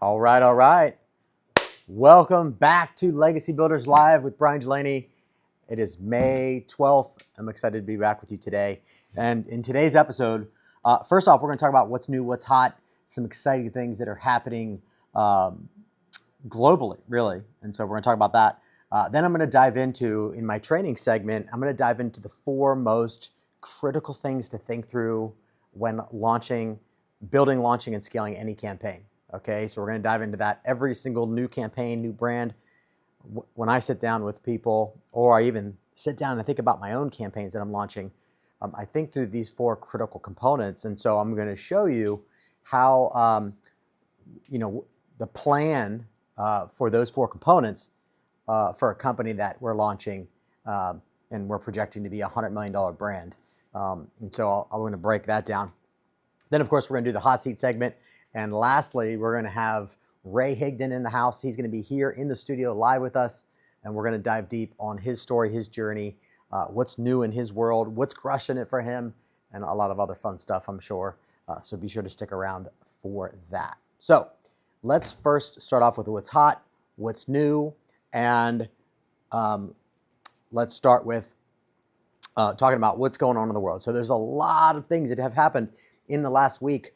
All right, all right. Welcome back to Legacy Builders Live with Bryan Dulaney. It is May 12th. I'm excited to be back with you today. And in today's episode, first off, we're going to talk about what's new, what's hot, some exciting things that are happening globally, really. And so we're going to talk about that. Then I'm going to dive into, in my training segment, I'm going to dive into the 4 most critical things to think through when building, launching, and scaling any campaign. Okay, so we're going to dive into that. Every single new campaign, new brand. When I sit down with people, or I even sit down and think about my own campaigns that I'm launching, I think through these 4 critical components. And so I'm going to show you how, the plan for those 4 components for a company that we're launching and we're projecting to be a $100 million brand. And so I'm going to break that down. Then, of course, we're going to do the hot seat segment. And lastly, we're going to have Ray Higdon in the house. He's going to be here in the studio live with us, and we're going to dive deep on his story, his journey, what's new in his world, what's crushing it for him, and a lot of other fun stuff, I'm sure. So be sure to stick around for that. So let's first start off with what's hot, what's new, and let's start with talking about what's going on in the world. So there's a lot of things that have happened in the last week.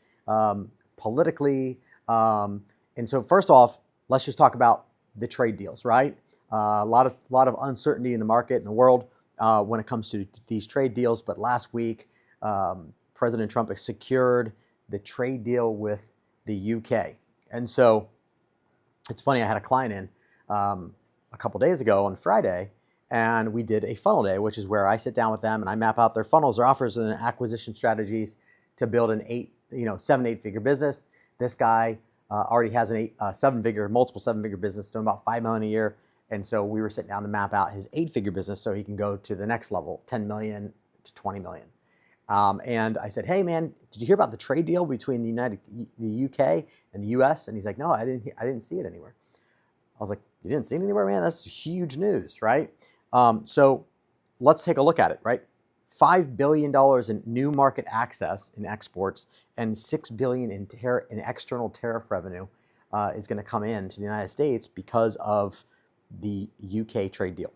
Politically. And so first off, let's just talk about the trade deals, right? A lot of uncertainty in the market, in the world, when it comes to these trade deals. But last week, President Trump has secured the trade deal with the UK. And so it's funny, I had a client in a couple days ago on Friday, and we did a funnel day, which is where I sit down with them and I map out their funnels, their offers, and acquisition strategies to build an 7-8-figure business. This guy already has multiple 7-figure business, doing about $5 million a year. And so we were sitting down to map out his 8-figure business so he can go to the next level, 10 million to 20 million. And I said, hey man, did you hear about the trade deal between the UK and the US? And he's like, no, I didn't see it anywhere. I was like, you didn't see it anywhere, man? That's huge news, right? So let's take a look at it, right? $5 billion in new market access in exports and $6 billion in external tariff revenue is going to come into the United States because of the UK trade deal.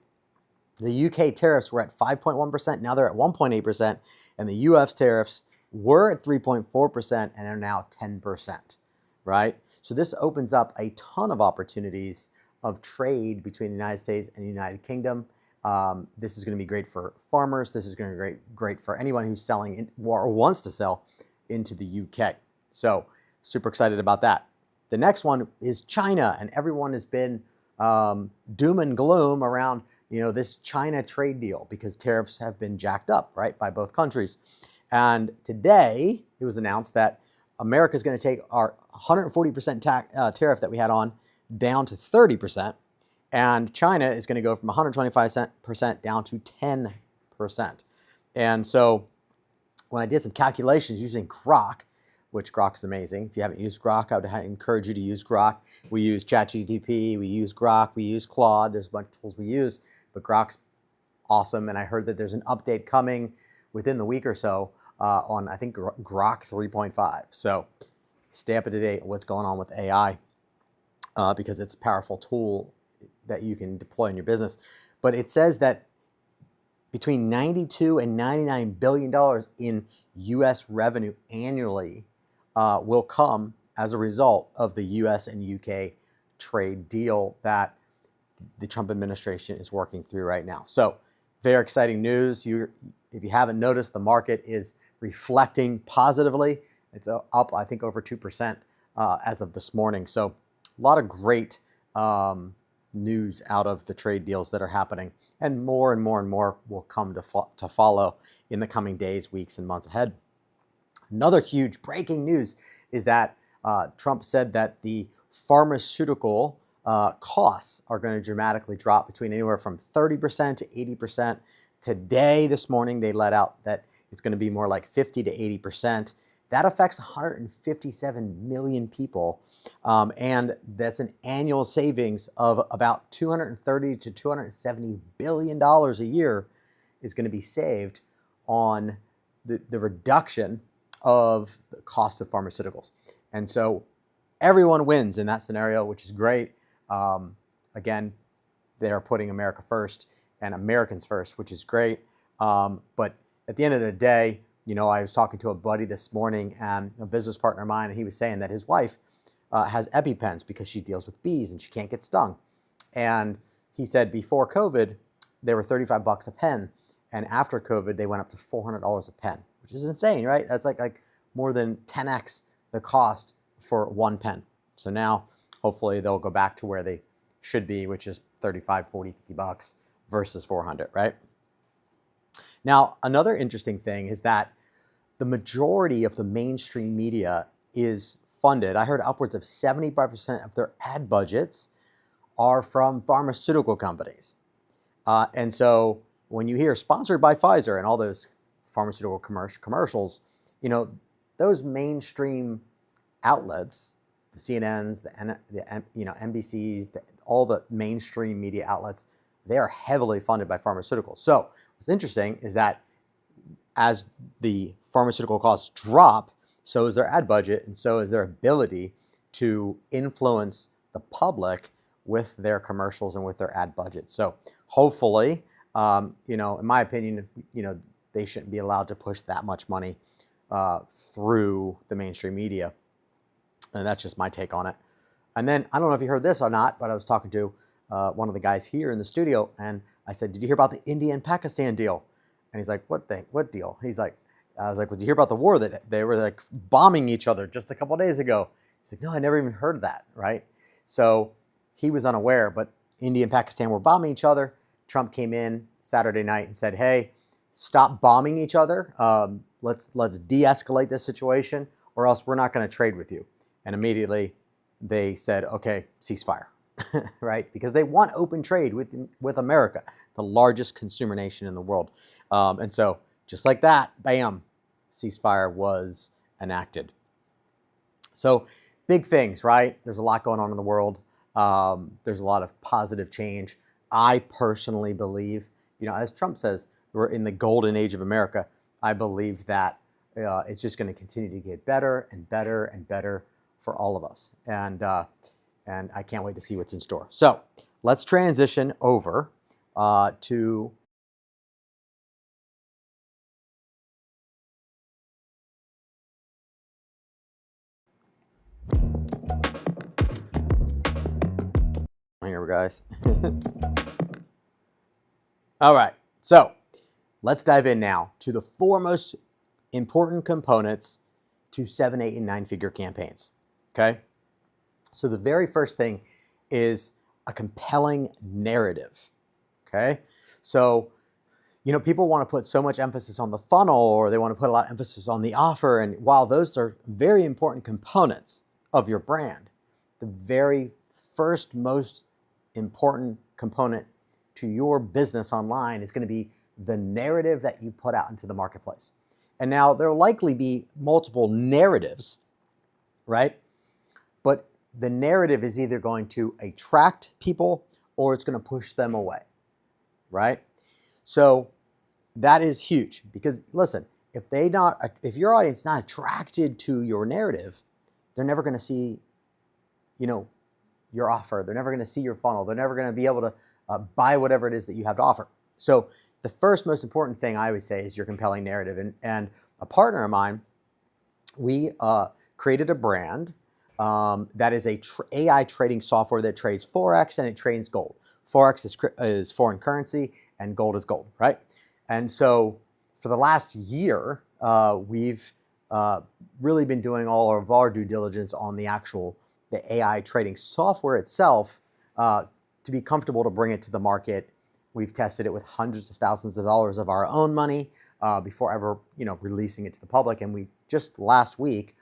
The UK tariffs were at 5.1%, now they're at 1.8%, and the US tariffs were at 3.4% and are now 10%, right? So this opens up a ton of opportunities of trade between the United States and the United Kingdom. This is going to be great for farmers. This is going to be great for anyone who's selling or wants to sell into the UK. So super excited about that. The next one is China, and everyone has been doom and gloom around this China trade deal because tariffs have been jacked up, right, by both countries. And today it was announced that America is going to take our 140% tariff that we had on down to 30%. And China is going to go from 125% down to 10%. And so when I did some calculations using Grok, which Grok is amazing. If you haven't used Grok, I would encourage you to use Grok. We use ChatGPT, we use Grok, we use Claude. There's a bunch of tools we use, but Grok's awesome. And I heard that there's an update coming within the week or so on, I think, Grok 3.5. So stay up to date on what's going on with AI because it's a powerful tool that you can deploy in your business. But it says that between $92 and $99 billion in US revenue annually will come as a result of the US and UK trade deal that the Trump administration is working through right now. So very exciting news. If you haven't noticed, the market is reflecting positively. It's up, I think, over 2% as of this morning. So a lot of great news out of the trade deals that are happening, and more and more and more will come to follow in the coming days, weeks, and months ahead. Another huge breaking news is that Trump said that the pharmaceutical costs are going to dramatically drop between anywhere from 30% to 80%. Today, this morning, they let out that it's going to be more like 50 to 80%. That affects 157 million people, and that's an annual savings of about $230 to $270 billion a year is going to be saved on the reduction of the cost of pharmaceuticals. And so everyone wins in that scenario, which is great. Again, they are putting America first and Americans first, which is great. But at the end of the day, I was talking to a buddy this morning, and a business partner of mine, and he was saying that his wife has EpiPens because she deals with bees and she can't get stung. And he said before COVID, they were $35 a pen. And after COVID, they went up to $400 a pen, which is insane, right? That's like more than 10x the cost for one pen. So now, hopefully, they'll go back to where they should be, which is 35, 40, $50 versus 400, right? Now, another interesting thing is that the majority of the mainstream media is funded. I heard upwards of 75% of their ad budgets are from pharmaceutical companies. And so when you hear sponsored by Pfizer and all those pharmaceutical commercials, those mainstream outlets, the CNNs, the NBCs, all the mainstream media outlets, they are heavily funded by pharmaceuticals. So what's interesting is that as the pharmaceutical costs drop, so is their ad budget, and so is their ability to influence the public with their commercials and with their ad budget. So hopefully, in my opinion, they shouldn't be allowed to push that much money through the mainstream media. And that's just my take on it. And then, I don't know if you heard this or not, but I was talking to one of the guys here in the studio, and I said, "Did you hear about the India and Pakistan deal?" And he's like, "What deal?" I was like, "Did you hear about the war that they were like bombing each other just a couple of days ago?" He's like, "No, I never even heard of that," right? So he was unaware, but India and Pakistan were bombing each other. Trump came in Saturday night and said, "Hey, stop bombing each other. Let's de-escalate this situation, or else we're not going to trade with you." And immediately they said, "Okay, ceasefire," right? Because they want open trade with America, the largest consumer nation in the world. And so just like that, bam, ceasefire was enacted. So big things, right? There's a lot going on in the world. There's a lot of positive change. I personally believe, as Trump says, we're in the golden age of America. I believe that it's just going to continue to get better and better and better for all of us. And I can't wait to see what's in store. So let's transition over to here, guys. All right, so let's dive in now to the four most important components to 7, 8, and 9-figure campaigns. Okay, so the very first thing is a compelling narrative. Okay, so people want to put so much emphasis on the funnel, or they want to put a lot of emphasis on the offer, and while those are very important components of your brand, the very first most important component to your business online is going to be the narrative that you put out into the marketplace. And now there'll likely be multiple narratives, right? But the narrative is either going to attract people or it's going to push them away, right? So that is huge because listen, if your audience is not attracted to your narrative, they're never going to see, your offer. They're never going to see your funnel. They're never going to be able to buy whatever it is that you have to offer. So the first most important thing I always say is your compelling narrative. And a partner of mine, we created a brand that is a AI trading software that trades Forex and it trades gold. Forex is foreign currency and gold is gold, right? And so for the last year, we've really been doing all of our due diligence on the AI trading software itself to be comfortable to bring it to the market. We've tested it with hundreds of thousands of dollars of our own money before ever, releasing it to the public. And we just last week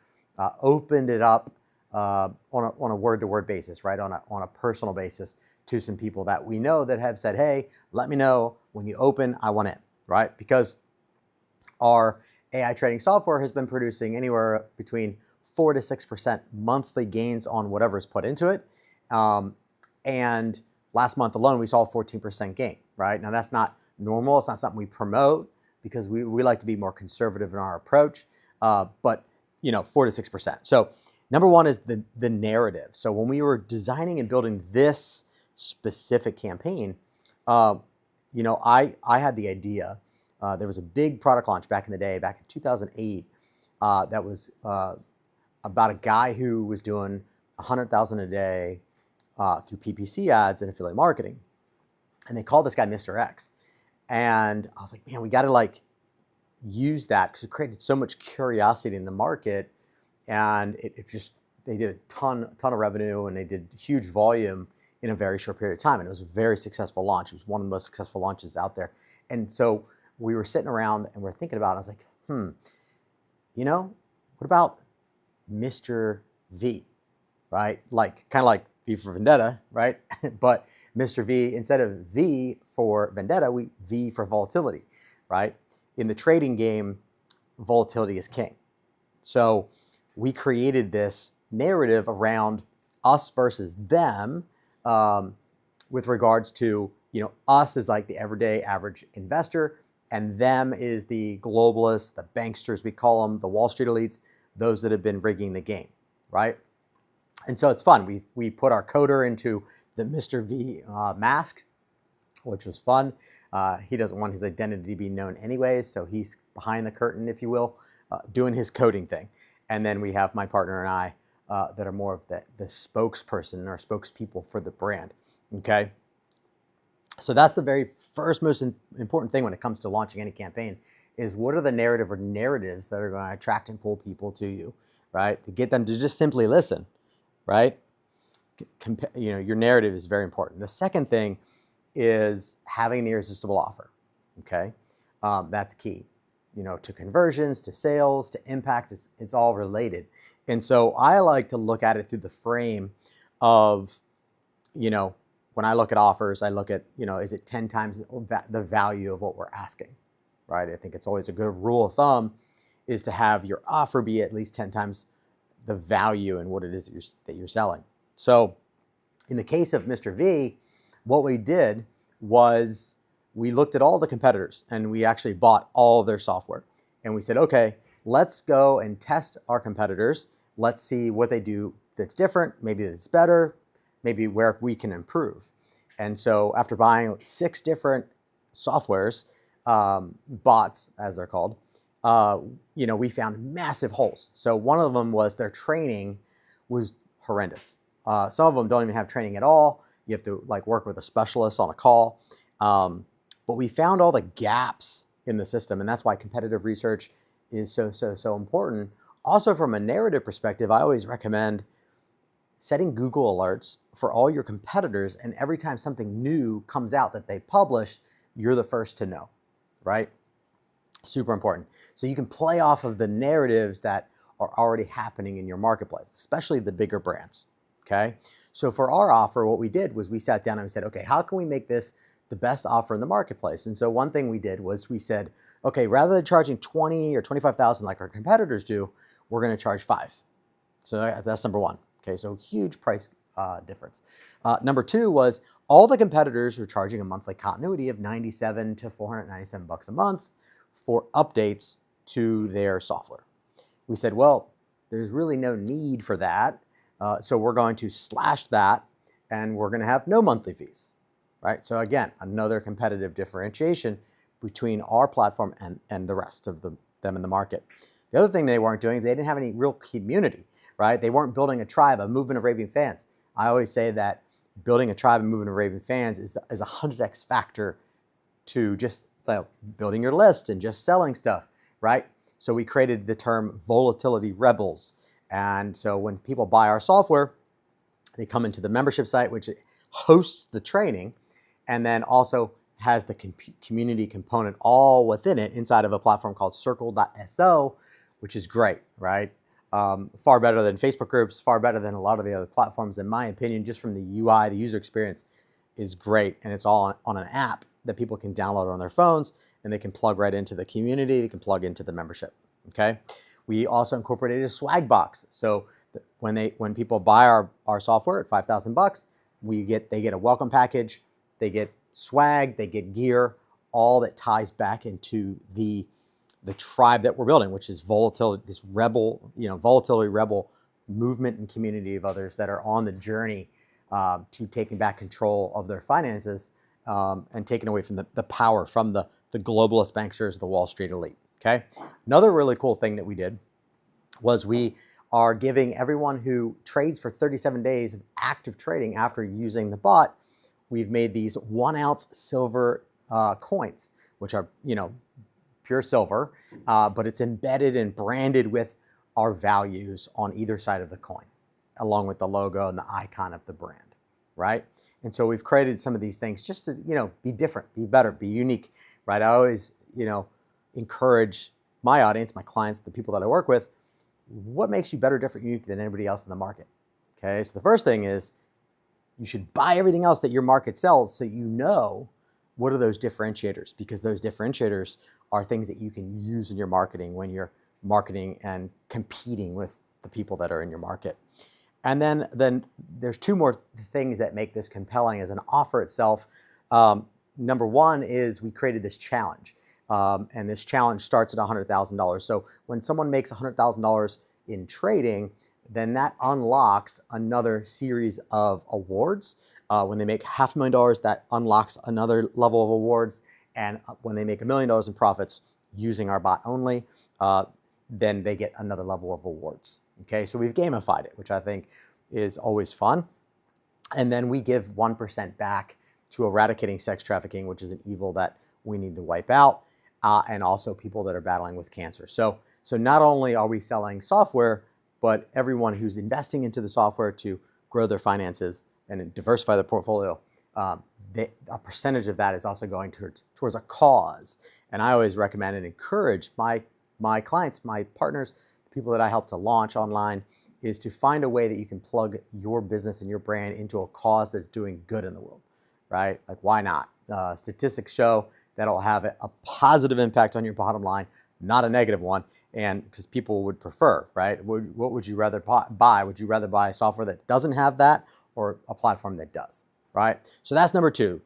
opened it up on a word-to-word basis, right, on a personal basis to some people that we know that have said, "Hey, let me know when you open, I want in," right? Because our AI trading software has been producing anywhere between 4 to 6% monthly gains on whatever is put into it. And last month alone, we saw a 14% gain, right? Now, that's not normal. It's not something we promote because we like to be more conservative in our approach, but 4 to 6%. So Number one is the narrative. So when we were designing and building this specific campaign, I had the idea. There was a big product launch back in the day, back in 2008, that was about a guy who was doing 100,000 a day through PPC ads and affiliate marketing, and they called this guy Mr. X. And I was like, man, we got to use that because it created so much curiosity in the market, and they did a ton of revenue, and they did huge volume in a very short period of time, and it was a very successful launch. It was one of the most successful launches out there. And so we were sitting around and we're thinking about it. I was like, what about Mr. V, right? Kind of like V for Vendetta, right? But Mr. V, instead of V for Vendetta, we V for volatility, right? In the trading game, volatility is king. So we created this narrative around us versus them, with regards to, us is like the everyday average investor, and them is the globalists, the banksters, we call them, the Wall Street elites, those that have been rigging the game, right? And so it's fun. We put our coder into the Mr. V mask, which was fun. He doesn't want his identity to be known anyways, so he's behind the curtain, if you will, doing his coding thing. And then we have my partner and I that are more of the spokesperson or spokespeople for the brand, okay? So that's the very first most important thing when it comes to launching any campaign is what are the narrative or narratives that are going to attract and pull people to you, right? To get them to just simply listen, right? Your narrative is very important. The second thing is having an irresistible offer, okay? That's key. To conversions, to sales, to impact, it's all related. And so I like to look at it through the frame of, when I look at offers, I look at, is it 10 times the value of what we're asking, right? I think it's always a good rule of thumb is to have your offer be at least 10 times the value in what it is that you're selling. So in the case of Mr. V, what we did was we looked at all the competitors and we actually bought all their software. And we said, okay, let's go and test our competitors. Let's see what they do that's different, maybe that's better, maybe where we can improve. And so after buying 6 different softwares, bots as they're called, we found massive holes. So one of them was their training was horrendous. Some of them don't even have training at all. You have to work with a specialist on a call. But we found all the gaps in the system, and that's why competitive research is so important. Also, from a narrative perspective, I always recommend setting Google alerts for all your competitors, and every time something new comes out that they publish, you're the first to know, right? Super important. So you can play off of the narratives that are already happening in your marketplace, especially the bigger brands, okay? So for our offer, what we did was we sat down and we said, okay, how can we make this the best offer in the marketplace? And so one thing we did was we said, okay, rather than charging 20 or 25,000 like our competitors do, we're going to charge 5. So that's number one. Okay, so huge price difference. Number 2 was all the competitors were charging a monthly continuity of $97 to $497 a month for updates to their software. We said, well, there's really no need for that. So we're going to slash that and we're going to have no monthly fees, right? So again, another competitive differentiation between our platform and the rest of them in the market. The other thing they weren't doing, they didn't have any real community, right? They weren't building a tribe, a movement of raving fans. I always say that building a tribe and movement of raving fans is a 100x factor to just building your list and just selling stuff, right? So we created the term volatility rebels. And so when people buy our software, they come into the membership site, which hosts the training, and then also has the community component all within it inside of a platform called circle.so, which is great, right? Far better than Facebook groups, far better than a lot of the other platforms, in my opinion, just from the UI, the user experience is great. And it's all on an app that people can download on their phones, and they can plug right into the community, they can plug into the membership, okay? We also incorporated a swag box. So when people buy our software at $5,000, they get a welcome package, they get swag, they get gear, all that ties back into the tribe that we're building, which is volatility, this rebel, volatility rebel movement and community of others that are on the journey to taking back control of their finances and taking away from the power from the globalist banksters, the Wall Street elite. Okay. Another really cool thing that we did was we are giving everyone who trades for 37 days of active trading after using the bot, we've made these 1 ounce silver coins, which are, pure silver, but it's embedded and branded with our values on either side of the coin, along with the logo and the icon of the brand, right? And so we've created some of these things just to, be different, be better, be unique, right? I always, encourage my audience, my clients, the people that I work with, what makes you better, different, unique than anybody else in the market? Okay, so the first thing is you should buy everything else that your market sells so you know what are those differentiators, because those differentiators are things that you can use in your marketing when you're marketing and competing with the people that are in your market. And then there's 2 more things that make this compelling as an offer itself. Number one is we created this challenge. And this challenge starts at $100,000. So when someone makes $100,000 in trading, then that unlocks another series of awards. When they make $500,000, that unlocks another level of awards. And when they make $1 million in profits using our bot only, then they get another level of awards. Okay, so we've gamified it, which I think is always fun. And then we give 1% back to eradicating sex trafficking, which is an evil that we need to wipe out. And also people that are battling with cancer. So not only are we selling software, but everyone who's investing into the software to grow their finances and diversify their portfolio, a percentage of that is also going towards a cause. And I always recommend and encourage my clients, my partners, the people that I help to launch online, is to find a way that you can plug your business and your brand into a cause that's doing good in the world, right? Like, why not? Statistics show that'll have a positive impact on your bottom line, not a negative one, and because people would prefer, right? What would you rather buy? Would you rather buy software that doesn't have that or a platform that does, right? So that's number 2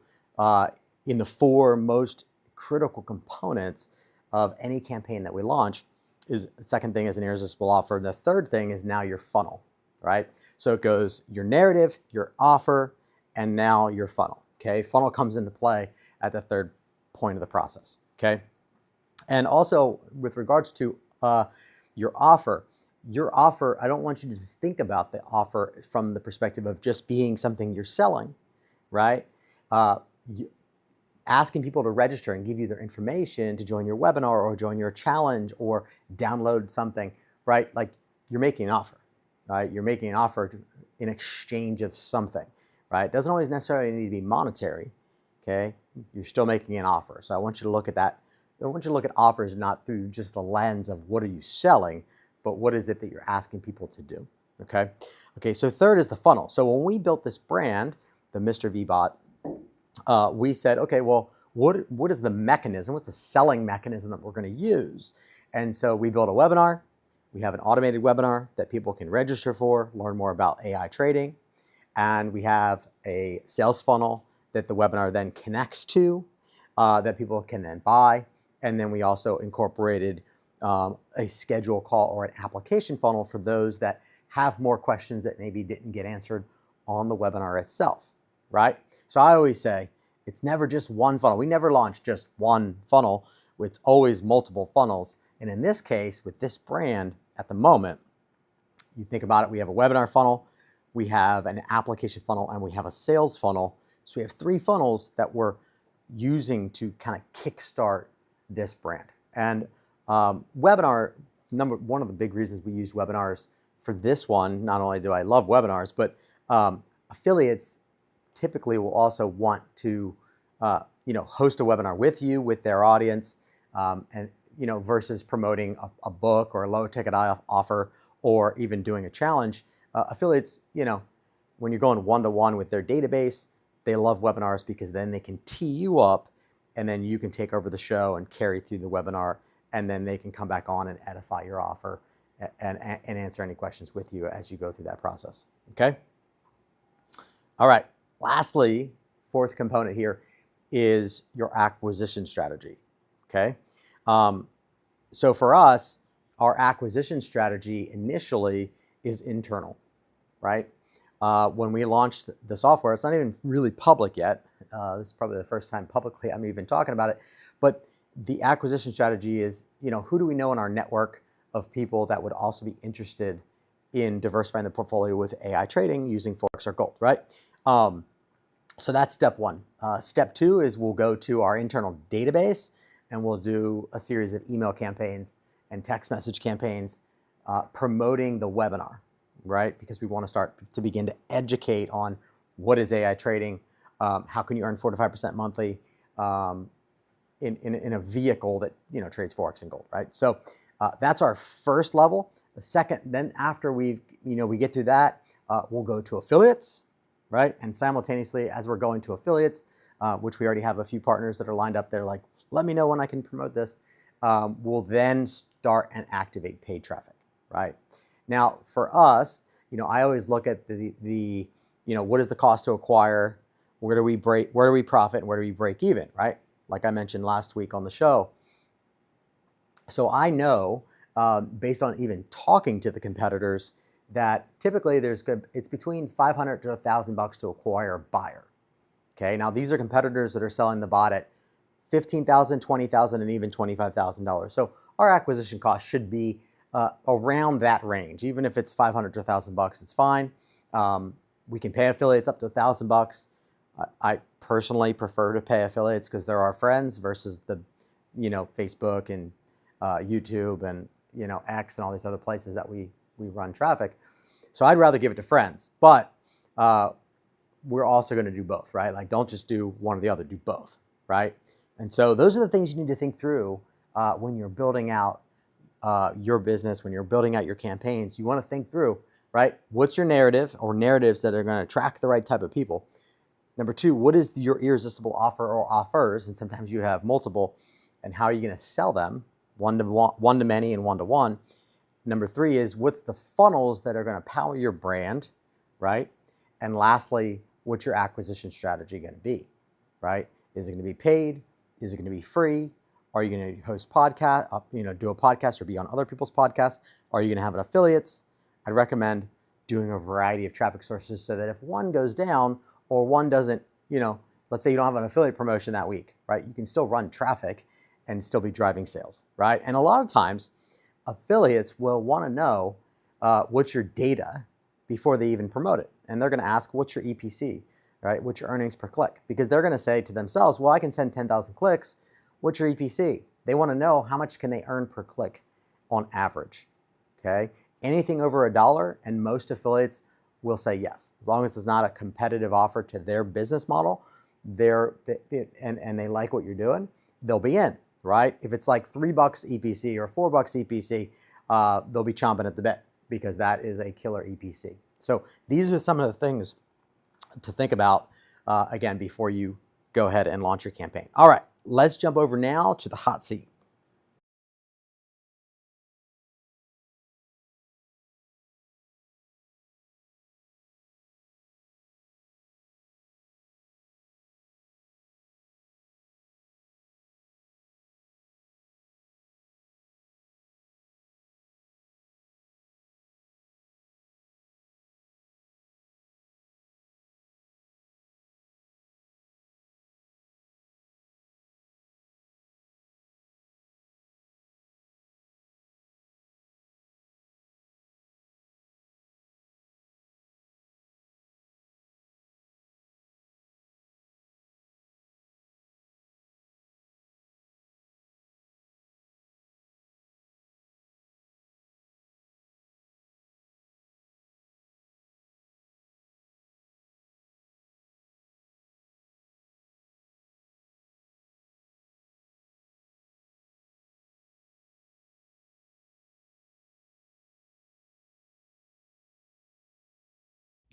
in the 4 most critical components of any campaign that we launch. Is the second thing is an irresistible offer. The third thing is now your funnel, right? So it goes your narrative, your offer, and now your funnel. Okay, funnel comes into play at the third point of the process. Okay, and also with regards to your offer, I don't want you to think about the offer from the perspective of just being something you're selling, right? Asking people to register and give you their information to join your webinar or join your challenge or download something, right? Like, you're making an offer, right? You're making an offer in exchange of something, right? It doesn't always necessarily need to be monetary, okay? You're still making an offer. So I want you to look at that. I want you to look at offers not through just the lens of what are you selling, but what is it that you're asking people to do, okay? Okay, so third is the funnel. So when we built this brand, the Mr. V Bot, we said, okay, well, what is the mechanism? What's the selling mechanism that we're going to use? And so we built a webinar. We have an automated webinar that people can register for, learn more about AI trading. And we have a sales funnel that the webinar then connects to, that people can then buy. And then we also incorporated a schedule call or an application funnel for those that have more questions that maybe didn't get answered on the webinar itself, right? So I always say, it's never just one funnel. We never launch just one funnel. It's always multiple funnels. And in this case, with this brand at the moment, you think about it, we have a webinar funnel, we have an application funnel, and we have a sales funnel. So we have 3 funnels that we're using to kind of kickstart this brand. And webinar, one of the big reasons we use webinars for this one, not only do I love webinars, but affiliates typically will also want to host a webinar with you, with their audience, and versus promoting a book or a low ticket offer or even doing a challenge. Affiliates, when you're going one-to-one with their database, they love webinars because then they can tee you up and then you can take over the show and carry through the webinar, and then they can come back on and edify your offer and answer any questions with you as you go through that process. Okay? All right. Lastly, 4th component here is your acquisition strategy. Okay? So for us, our acquisition strategy initially is internal, right? When we launched the software, it's not even really public yet. This is probably the first time publicly I'm even talking about it. But the acquisition strategy is, who do we know in our network of people that would also be interested in diversifying the portfolio with AI trading using Forex or gold, right? So that's step one. Step two is we'll go to our internal database and we'll do a series of email campaigns and text message campaigns promoting the webinar, right? Because we want to start to begin to educate on what is AI trading, how can you earn 4 to 5% monthly in a vehicle that trades Forex and gold, right? So that's our first level. The second, then after we get through that, we'll go to affiliates, right? And simultaneously, as we're going to affiliates, which we already have a few partners that are lined up there, like, let me know when I can promote this. We'll then start and activate paid traffic, right? Now, for us, I always look at the what is the cost to acquire, where do we profit, and where do we break even, right? Like I mentioned last week on the show. So I know, based on even talking to the competitors, that typically it's between $500 to $1,000 to acquire a buyer. Okay, now these are competitors that are selling the bot at $15,000, $20,000, and even $25,000. So our acquisition cost should be around that range. Even if it's $500 to $1,000, it's fine. We can pay affiliates up to $1,000. I personally prefer to pay affiliates because they're our friends versus the, Facebook and YouTube and X and all these other places that we run traffic. So I'd rather give it to friends, but we're also going to do both, right? Like, don't just do one or the other, do both, right? And so those are the things you need to think through when you're building out your business, when you're building out your campaigns. You want to think through, right? What's your narrative or narratives that are going to attract the right type of people? Number two, what is your irresistible offer or offers? And sometimes you have multiple, and how are you going to sell them? One to many and one to one. Number three is what's the funnels that are going to power your brand, right? And lastly, what's your acquisition strategy going to be, right? Is it going to be paid? Is it going to be free? Are you going to host podcast, do a podcast or be on other people's podcasts? Are you going to have an affiliates? I'd recommend doing a variety of traffic sources so that if one goes down or one doesn't, let's say you don't have an affiliate promotion that week, right? You can still run traffic and still be driving sales, right? And a lot of times, affiliates will want to know what's your data before they even promote it. And they're going to ask, what's your EPC, right? What's your earnings per click? Because they're going to say to themselves, well, I can send 10,000 clicks. What's your EPC? They want to know how much can they earn per click on average, okay? Anything over $1, and most affiliates will say yes. As long as it's not a competitive offer to their business model, and they like what you're doing, they'll be in, right? If it's like $3 EPC or $4 EPC, they'll be chomping at the bit because that is a killer EPC. So these are some of the things to think about, again, before you go ahead and launch your campaign. All right, let's jump over now to the hot seat.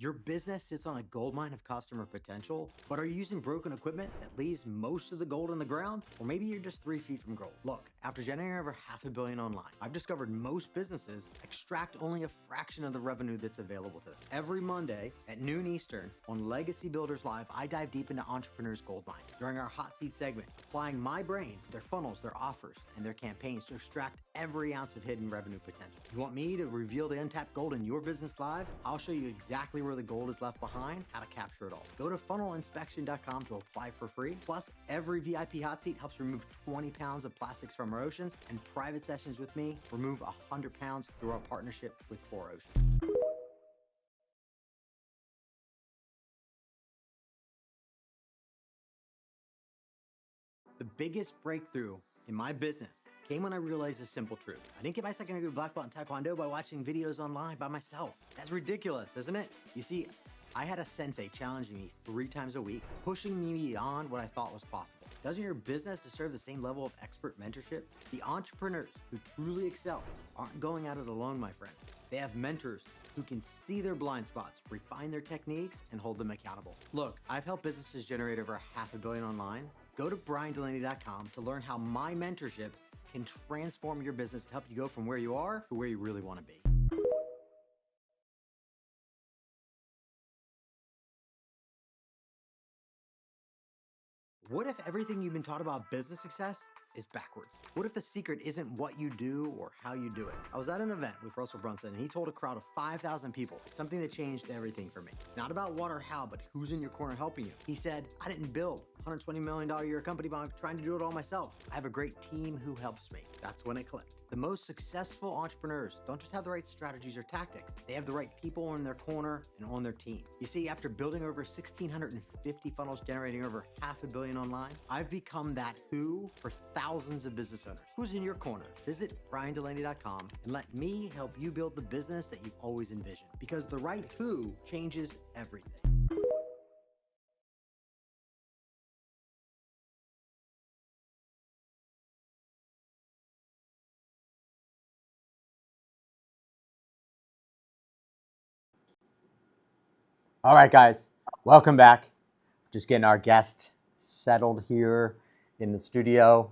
Your business sits on a goldmine of customer potential, but are you using broken equipment that leaves most of the gold in the ground? Or maybe you're just 3 feet from gold. Look, after generating over $500 million online, I've discovered most businesses extract only a fraction of the revenue that's available to them. Every Monday at noon Eastern on Legacy Builders Live, I dive deep into entrepreneurs' gold mine during our hot seat segment, applying my brain to their funnels, their offers, and their campaigns to extract every ounce of hidden revenue potential. You want me to reveal the untapped gold in your business live? I'll show you exactly where the gold is left behind, how to capture it all. Go to funnelinspection.com to apply for free. Plus, every VIP hot seat helps remove 20 pounds of plastics from our oceans, and private sessions with me remove 100 pounds through our partnership with 4Oceans. The biggest breakthrough in my business came when I realized a simple truth. I didn't get my second degree black belt in Taekwondo by watching videos online by myself. That's ridiculous, isn't it? You see, I had a sensei challenging me 3 times a week, pushing me beyond what I thought was possible. Doesn't your business deserve the same level of expert mentorship? The entrepreneurs who truly excel aren't going at it alone, my friend. They have mentors who can see their blind spots, refine their techniques, and hold them accountable. Look, I've helped businesses generate over $500 million online. Go to BryanDulaney.com to learn how my mentorship can transform your business to help you go from where you are to where you really want to be. What if everything you've been taught about business success is backwards? What if the secret isn't what you do or how you do it? I was at an event with Russell Brunson and he told a crowd of 5,000 people something that changed everything for me. It's not about what or how, but who's in your corner helping you. He said, I didn't build a $120 million a year company by trying to do it all myself. I have a great team who helps me. That's when it clicked. The most successful entrepreneurs don't just have the right strategies or tactics. They have the right people in their corner and on their team. You see, after building over 1,650 funnels generating over $500 million online, I've become that who for thousands of business owners. Who's in your corner? Visit BryanDulaney.com and let me help you build the business that you've always envisioned. Because the right who changes everything. All right, guys, welcome back. Just getting our guest settled here in the studio.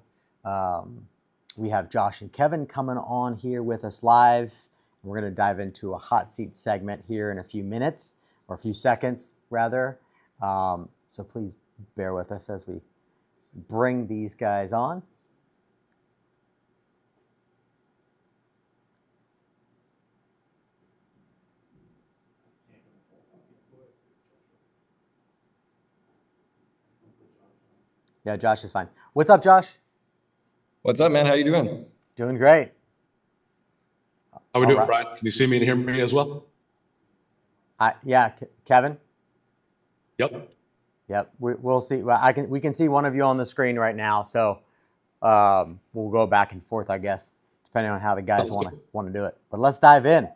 We have Josh and Kevin coming on here with us live. We're going to dive into a hot seat segment here in a few minutes, or a few seconds, rather. So please bear with us as we bring these guys on. Yeah, Josh is fine. What's up, Josh? What's up, man? How you doing? Doing great. How we doing, Brian? Can you see me and hear me as well? Yeah, Kevin? Yep. Yep, we'll see. Well, we can see one of you on the screen right now, so we'll go back and forth, I guess, depending on how the guys want to do it. But let's dive in.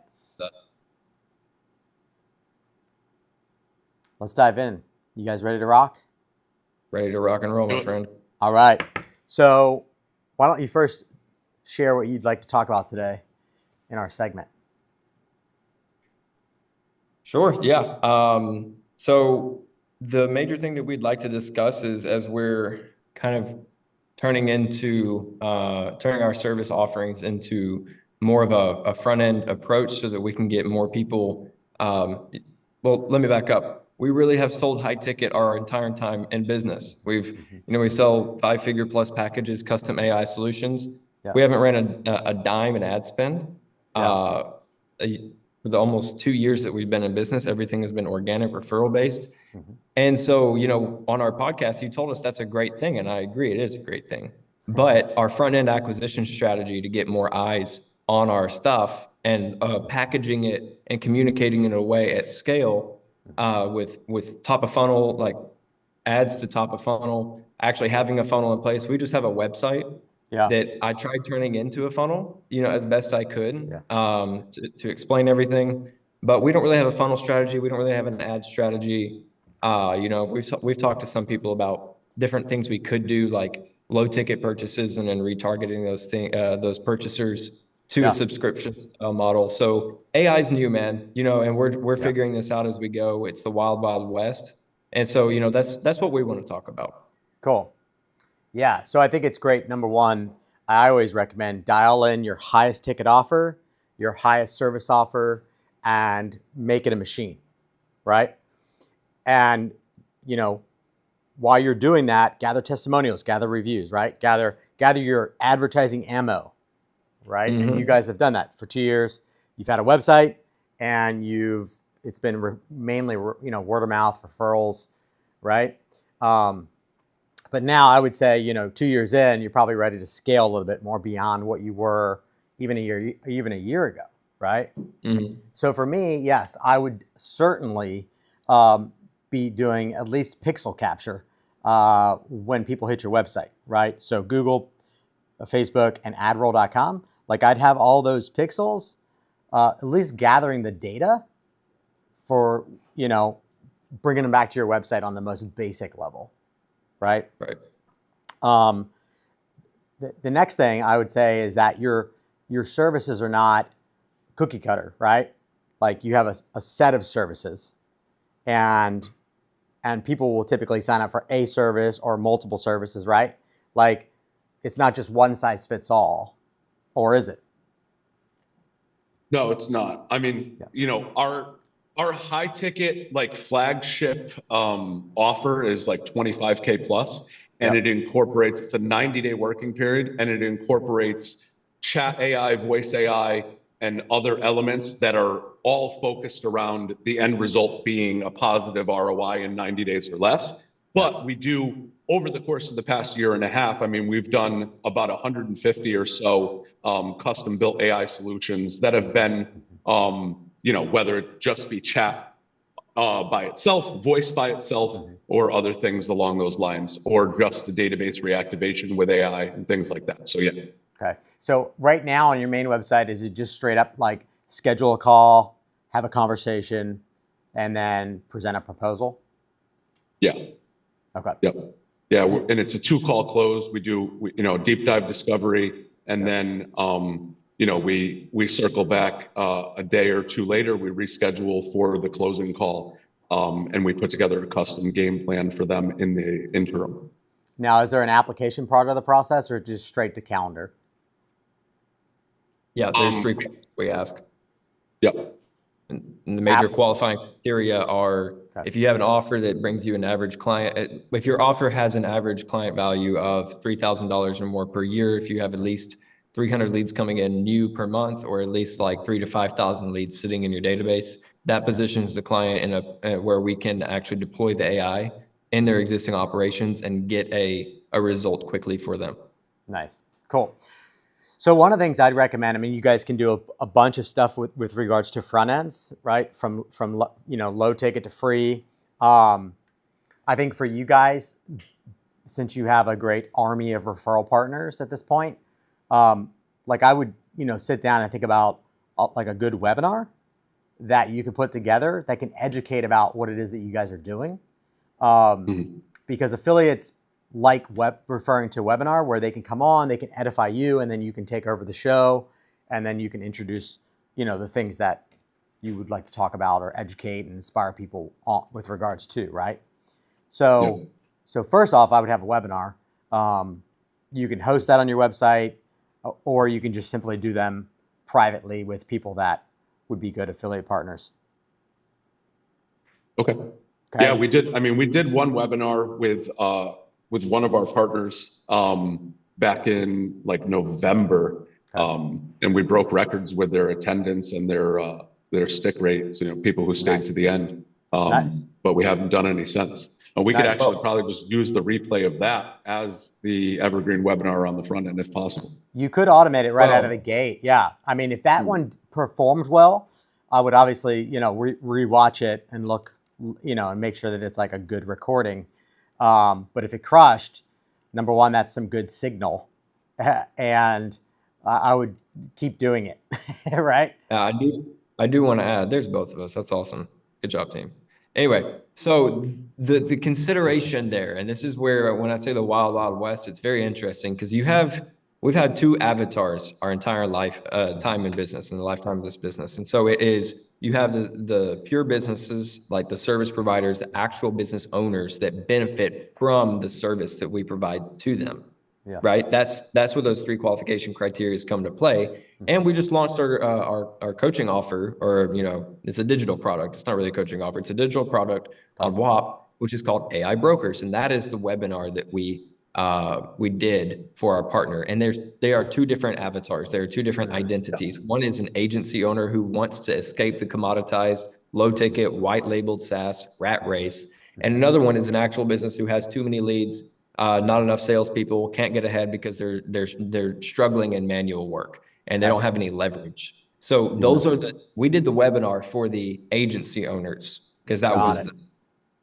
Let's dive in. You guys ready to rock? Ready to rock and roll, my friend. All right. So why don't you first share what you'd like to talk about today in our segment? Sure, yeah. So the major thing that we'd like to discuss is as we're kind of turning our service offerings into more of a front-end approach so that we can get more people. Well, let me back up. We really have sold high ticket our entire time in business. We sell 5-figure plus packages, custom AI solutions. Yeah. We haven't ran a dime in ad spend. Yeah. For the almost 2 years that we've been in business, everything has been organic, referral based. And so, on our podcast, you told us that's a great thing. And I agree, it is a great thing. But our front end acquisition strategy to get more eyes on our stuff and packaging it and communicating in a way at scale with top of funnel, like ads to top of funnel, actually having a funnel in place. We just have a website that I tried turning into a funnel, as best I could to explain everything. But we don't really have a funnel strategy. We don't really have an ad strategy. We've talked to some people about different things we could do, like low ticket purchases and then retargeting those purchasers. to a subscription style model. So AI is new, man, and we're figuring this out as we go. It's the wild, wild west. And so, that's what we want to talk about. Cool. Yeah. So I think it's great. Number one, I always recommend dial in your highest ticket offer, your highest service offer, and make it a machine, right? And, while you're doing that, gather testimonials, gather reviews, right? Gather your advertising ammo, right? Mm-hmm. And you guys have done that for 2 years. You've had a website, and it's been mainly word of mouth referrals, right? But now I would say 2 years in, you're probably ready to scale a little bit more beyond what you were even a year ago, right? Mm-hmm. So for me, yes, I would certainly be doing at least pixel capture when people hit your website, right? So Google, Facebook, and AdRoll.com. Like I'd have all those pixels, at least gathering the data for bringing them back to your website on the most basic level, right? Right. The next thing I would say is that your services are not cookie cutter, right? Like you have a set of services, and people will typically sign up for a service or multiple services, right? Like it's not just one size fits all, or is it? No, it's not. I mean, our high ticket like flagship offer is like 25K plus, and it incorporates, it's a 90-day working period, and it incorporates chat AI, voice AI, and other elements that are all focused around the end result being a positive ROI in 90 days or less. But we do, over the course of the past year and a half, I mean, we've done about 150 or so custom built AI solutions that have been, whether it just be chat by itself, voice by itself, or other things along those lines, or just a database reactivation with AI and things like that. So yeah. Okay. So right now on your main website, is it just straight up like schedule a call, have a conversation, and then present a proposal? Yeah. Okay. Yep. Yeah. And it's a 2-call close. We do, deep dive discovery, and then, we circle back a day or two later, we reschedule for the closing call, and we put together a custom game plan for them in the interim. Now, is there an application part of the process, or just straight to calendar? Yeah, there's 3 questions we ask. Yep. And the major qualifying criteria are if you have an offer that brings you an average client, if your offer has an average client value of $3,000 or more per year, if you have at least 300 leads coming in new per month, or at least like 3,000 to 5,000 leads sitting in your database, that positions the client in where we can actually deploy the AI in their existing operations and get a result quickly for them. Nice. Cool. So one of the things I'd recommend, I mean, you guys can do a bunch of stuff with regards to front ends, right? From low ticket to free. I think for you guys, since you have a great army of referral partners at this point, like I would, sit down and think about like a good webinar that you can put together that can educate about what it is that you guys are doing. Because affiliates like referring to a webinar where they can come on, they can edify you, and then you can take over the show, and then you can introduce, the things that you would like to talk about or educate and inspire people with regards to, right? So first off, I would have a webinar. You can host that on your website, or you can just simply do them privately with people that would be good affiliate partners. Okay. Yeah, we did. I mean, we did one webinar with one of our partners back in like November, and we broke records with their attendance and their stick rates. People who stayed to the end. But we haven't done any since. And we could actually probably just use the replay of that as the evergreen webinar on the front end if possible. You could automate it right out of the gate. Yeah. I mean, if that one performed well, I would obviously, rewatch it and look, and make sure that it's like a good recording. But if it crushed, number one, that's some good signal. And I would keep doing it, right? I do want to add, there's both of us. That's awesome. Good job, team. Anyway, so the consideration there, and this is where when I say the wild, wild west, it's very interesting because you have we've had two avatars our entire life, time in business, in the lifetime of this business. And so it is, you have the pure businesses, like the service providers, the actual business owners that benefit from the service that we provide to them. Yeah. Right. That's where those three qualification criteria come to play. And we just launched our coaching offer, or, it's a digital product. It's not really a coaching offer. It's a digital product on WAP, which is called AI Brokers. And that is the webinar that we did for our partner. And they are two different avatars. There are two different identities. One is an agency owner who wants to escape the commoditized, low ticket, white labeled SaaS rat race. And another one is an actual business who has too many leads, not enough salespeople, can't get ahead because they're struggling in manual work and they don't have any leverage. So those are we did the webinar for the agency owners because that was,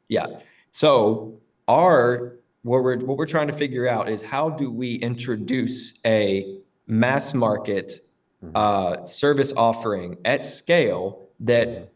yeah. So what we're trying to figure out is, how do we introduce a mass market service offering at scale that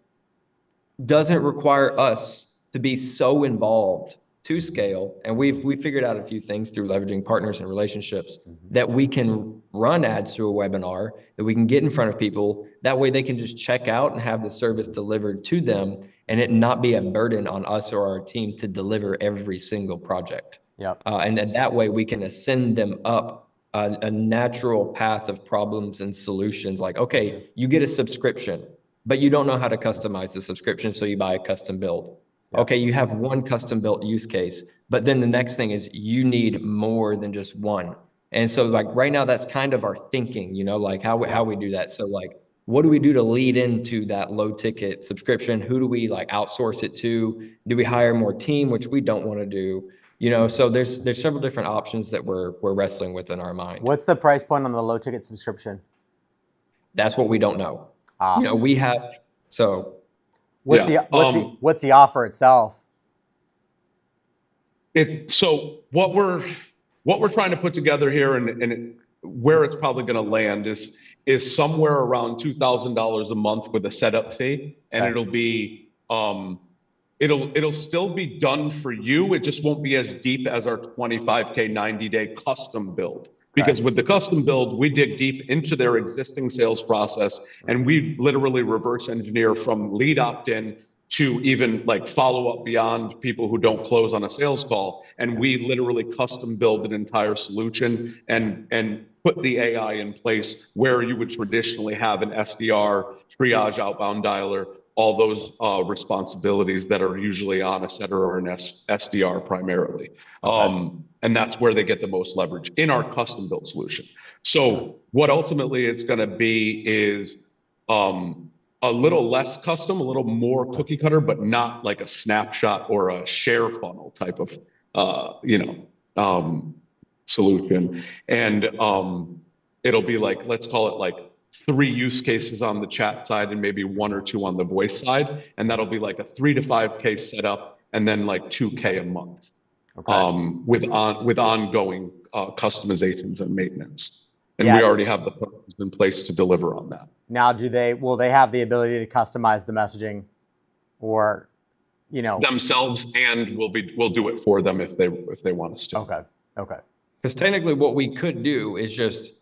doesn't require us to be so involved to scale. And we figured out a few things through leveraging partners and relationships that we can run ads through a webinar, that we can get in front of people. That way they can just check out and have the service delivered to them, and it not be a burden on us or our team to deliver every single project. Yep. And then that way we can ascend them up a natural path of problems and solutions. Like, okay, you get a subscription, but you don't know how to customize the subscription, so you buy a custom build. Okay, you have one custom built use case, but then the next thing is you need more than just one. And so like right now, that's kind of our thinking, like how we do that. So like, what do we do to lead into that low ticket subscription? Who do we like outsource it to? Do we hire more team, which we don't want to do? So there's several different options that we're wrestling with in our mind. What's the price point on the low ticket subscription? That's what we don't know. We have, so. What's the offer itself? So what we're trying to put together here, and where it's probably going to land is somewhere around $2,000 a month with a setup fee, and it'll be it'll still be done for you. It just won't be as deep as our 25K 90-day custom build. Because with the custom build, we dig deep into their existing sales process, and we literally reverse engineer from lead opt-in to even like follow up beyond people who don't close on a sales call. And we literally custom build an entire solution and put the AI in place where you would traditionally have an SDR, triage, outbound dialer, all those responsibilities that are usually on a setter or an SDR primarily. And that's where they get the most leverage in our custom built solution. So what ultimately it's going to be is a little less custom, a little more cookie cutter, but not like a snapshot or a share funnel type of solution. And it'll be like, let's call it like 3 use cases on the chat side and maybe 1 or 2 on the voice side. And that'll be like a 3 to 5K setup and then like 2K a month. With ongoing customizations and maintenance. And we already have the partners in place to deliver on that. Now, will they have the ability to customize the messaging, or, themselves, and we'll do it for them if they want us to. Okay. Because technically what we could do is just,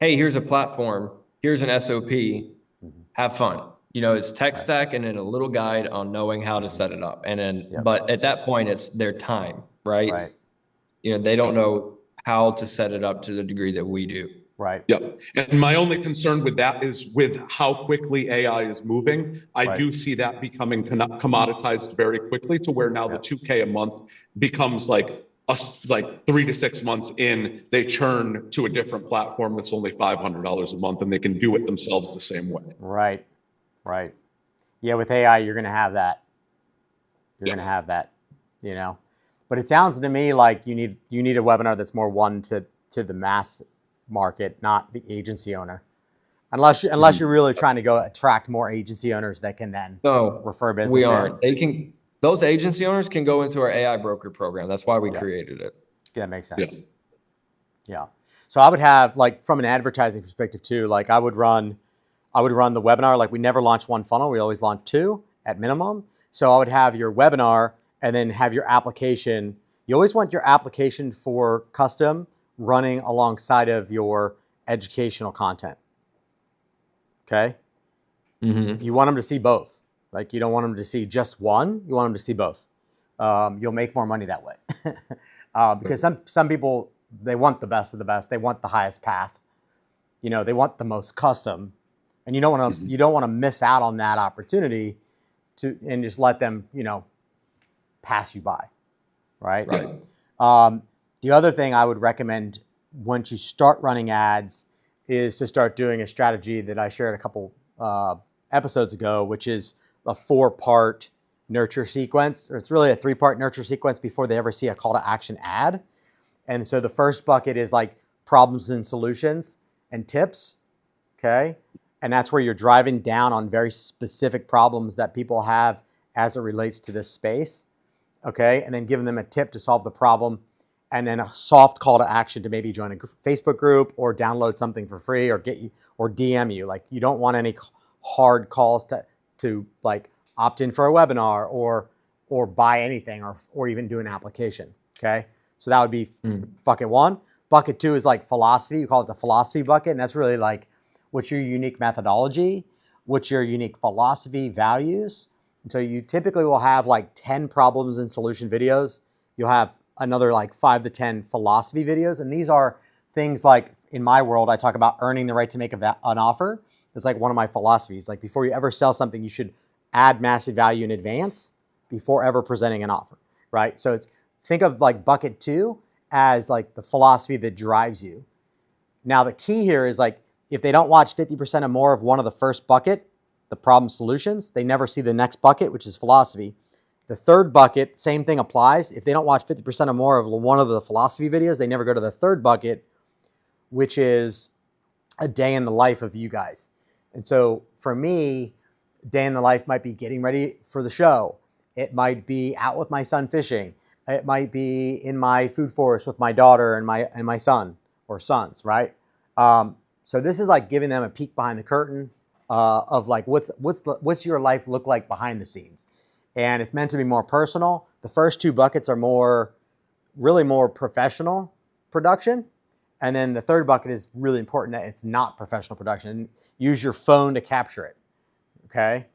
hey, here's a platform, here's an SOP, have fun. It's tech stack and then a little guide on knowing how to set it up. And then, but at that point, it's their time, right? They don't know how to set it up to the degree that we do. Right. Yep. And my only concern with that is with how quickly AI is moving. I do see that becoming commoditized very quickly to where now the 2K a month becomes like 3 to 6 months in, they churn to a different platform that's only $500 a month, and they can do it themselves the same way. Right. Yeah, with AI, you're going to have that. You're going to have that, But it sounds to me like you need a webinar that's more one to the mass market, not the agency owner. Unless you're really trying to go attract more agency owners that can then refer business. We aren't. Those agency owners can go into our AI broker program. That's why we created it. Yeah, that makes sense. Yeah. So I would have, like, from an advertising perspective too, like I would run the webinar. Like, we never launch one funnel. We always launch 2 at minimum. So I would have your webinar and then have your application. You always want your application for custom running alongside of your educational content. Okay? Mm-hmm. You want them to see both. Like, you don't want them to see just one. You want them to see both. You'll make more money that way. Because some people, they want the best of the best. They want the highest path. You know, they want the most custom, and you don't want to miss out on that opportunity and just let them, you know, pass you by, right? Right. The other thing I would recommend once you start running ads is to start doing a strategy that I shared a couple episodes ago, which is a 4-part nurture sequence, or it's really a 3-part nurture sequence before they ever see a call to action ad. And so the first bucket is like problems and solutions and tips, okay? And that's where you're driving down on very specific problems that people have as it relates to this space, okay? And then giving them a tip to solve the problem, and then a soft call to action to maybe join a Facebook group or download something for free or get you or DM you. Like, you don't want any hard calls to like opt in for a webinar or buy anything or even do an application, okay? So that would be bucket 1. Bucket 2 is like philosophy. You call it the philosophy bucket. And that's really like, what's your unique methodology? What's your unique philosophy, values? And so you typically will have like 10 problems and solution videos. You'll have another like 5 to 10 philosophy videos. And these are things like, in my world, I talk about earning the right to make an offer. It's like one of my philosophies. Like, before you ever sell something, you should add massive value in advance before ever presenting an offer, right? So think of like bucket 2 as like the philosophy that drives you. Now, the key here is like, if they don't watch 50% or more of one of the first bucket, the problem solutions, they never see the next bucket, which is philosophy. The third bucket, same thing applies. If they don't watch 50% or more of one of the philosophy videos, they never go to the third bucket, which is a day in the life of you guys. And so for me, day in the life might be getting ready for the show. It might be out with my son fishing. It might be in my food forest with my daughter and my son or sons, right? So this is like giving them a peek behind the curtain of like what's your life look like behind the scenes, and it's meant to be more personal. The first 2 buckets are really more professional production, and then the third bucket is really important that it's not professional production. Use your phone to capture it, okay?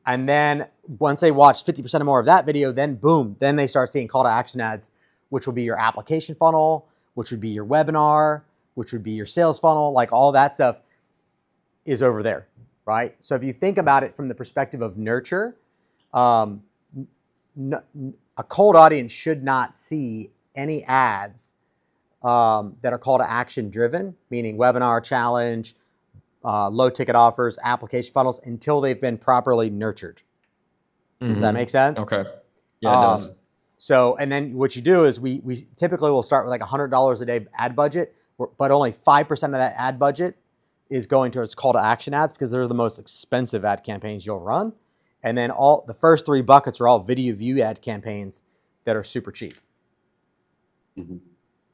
And then once they watch 50% or more of that video, then boom, then they start seeing call to action ads, which will be your application funnel, which would be your webinar, which would be your sales funnel. Like, all that stuff is over there, right? So if you think about it from the perspective of nurture, a cold audience should not see any ads that are call to action driven, meaning webinar, challenge, low ticket offers, application funnels, until they've been properly nurtured. Does that make sense? Okay. Yeah, it does. So, and then what you do is we typically will start with like $100 a day ad budget, but only 5% of that ad budget is going towards call to action ads, because they're the most expensive ad campaigns you'll run. And then the first 3 buckets are all video view ad campaigns that are super cheap.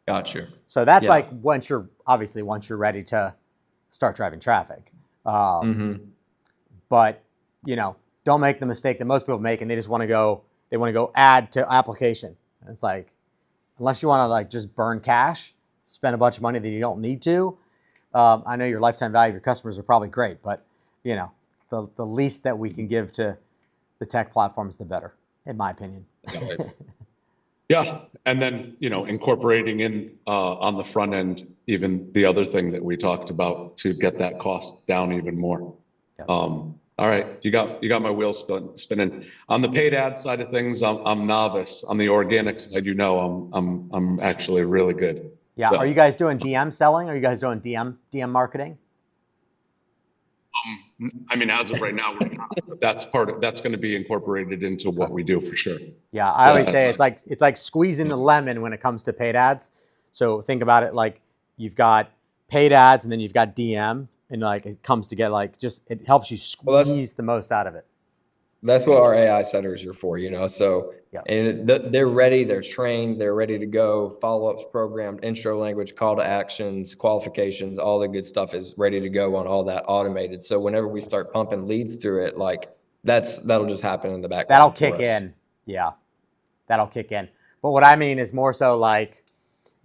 Got you. So that's like once you're ready to start driving traffic. But, you know, don't make the mistake that most people make, and they just want to go ad to application. And it's like, unless you want to like just burn cash, spend a bunch of money that you don't need to. I know your lifetime value of your customers are probably great, but, you know, the least that we can give to the tech platforms, the better, in my opinion. Yeah. And then, you know, incorporating in on the front end, even the other thing that we talked about to get that cost down even more. Yep. All right. You got my wheels spinning. On the paid ad side of things, I'm novice. On the organic side, you know, I'm actually really good. Yeah. So, are you guys doing DM selling? Are you guys doing DM marketing? I mean, as of right now, we're not. That's going to be incorporated into what we do for sure. Yeah, I always say it's like squeezing the lemon when it comes to paid ads. So think about it like you've got paid ads and then you've got DM, and like it comes together, like just it helps you squeeze the most out of it. That's what our AI setters are for, you know. So and they're ready, they're trained, they're ready to go. Follow-ups programmed, intro language, call to actions, qualifications, all the good stuff is ready to go on all that automated. So whenever we start pumping leads through it, like that'll just happen in the background. That'll kick in. Yeah. That'll kick in. But what I mean is more so like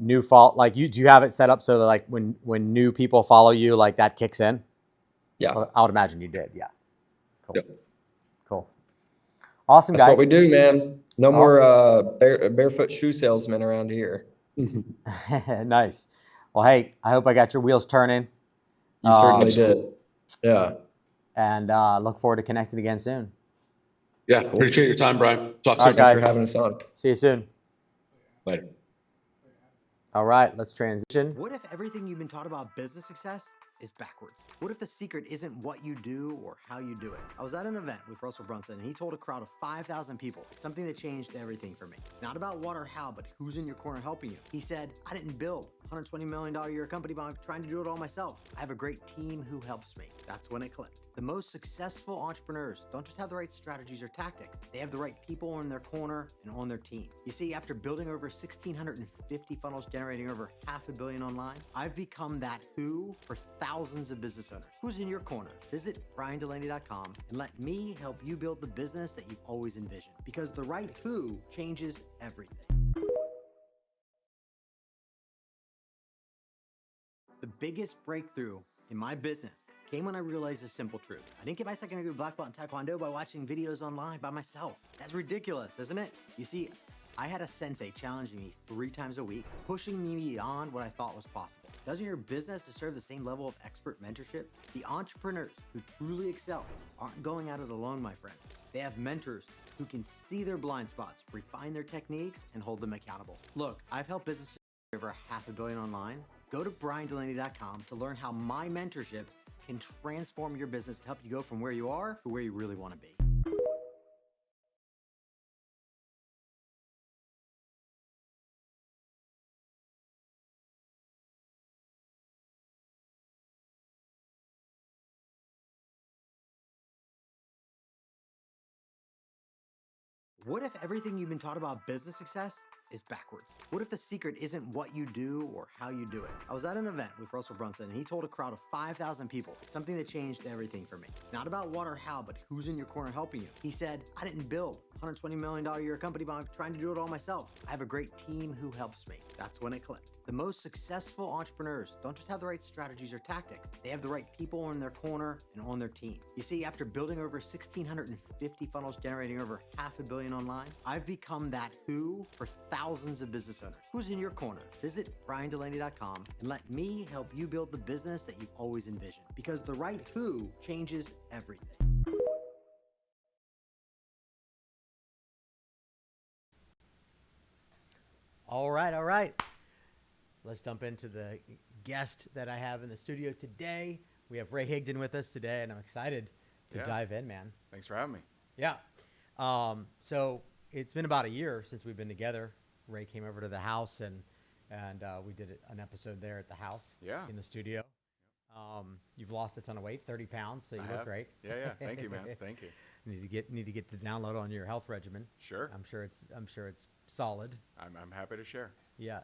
like do you have it set up so that like when new people follow you, like that kicks in? Yeah. I would imagine you did. Yeah. Cool. Yep. Cool. Awesome, That's guys. what we do, man. No Oh. more barefoot shoe salesmen around here. Nice. Well, hey, I hope I got your wheels turning. You certainly did. Yeah. And look forward to connecting again soon. Yeah, appreciate your time, Bryan. Talk All right, soon. guys. Thanks for having us on. See you soon. Later. All right, let's transition. What if everything you've been taught about business success is backwards? What if the secret isn't what you do or how you do it? I was at an event with Russell Brunson and he told a crowd of 5,000 people something that changed everything for me. It's not about what or how, but who's in your corner helping you. He said, I didn't build a $120 million a year company by trying to do it all myself. I have a great team who helps me. That's when it clicked. The most successful entrepreneurs don't just have the right strategies or tactics. They have the right people in their corner and on their team. You see, after building over 1,650 funnels generating over $500 million online, I've become that who for thousands of business owners. Who's in your corner? Visit BryanDulaney.com and let me help you build the business that you've always envisioned. Because the right who changes everything. The biggest breakthrough in my business came when I realized a simple truth. I didn't get my second degree black belt in Taekwondo by watching videos online by myself. That's ridiculous, isn't it? You see, I had a sensei challenging me 3 times a week, pushing me beyond what I thought was possible. Doesn't your business deserve the same level of expert mentorship? The entrepreneurs who truly excel aren't going at it alone, my friend. They have mentors who can see their blind spots, refine their techniques, and hold them accountable. Look, I've helped businesses over $500 million online. Go to BryanDulaney.com to learn how my mentorship can transform your business to help you go from where you are to where you really want to be. What if everything you've been taught about business success is backwards? What if the secret isn't what you do or how you do it? I was at an event with Russell Brunson and he told a crowd of 5,000 people something that changed everything for me. It's not about what or how, but who's in your corner helping you. He said, I didn't build a $120 million a year company by trying to do it all myself. I have a great team who helps me. That's when it clicked. The most successful entrepreneurs don't just have the right strategies or tactics. They have the right people in their corner and on their team. You see, after building over 1,650 funnels generating over $500 million online, I've become that who for thousands of business owners. Who's in your corner? Visit BryanDulaney.com and let me help you build the business that you've always envisioned. Because the right who changes everything. All right. Let's jump into the guest that I have in the studio today. We have Ray Higdon with us today, and I'm excited to dive in, man. Thanks for having me. Yeah. So it's been about a year since we've been together. Ray came over to the house, and we did an episode there at the house in the studio. You've lost a ton of weight, 30 pounds, so you look great. Yeah. Thank you, man. Thank you. Need to get the download on your health regimen. Sure. I'm sure it's solid. I'm happy to share. Yeah.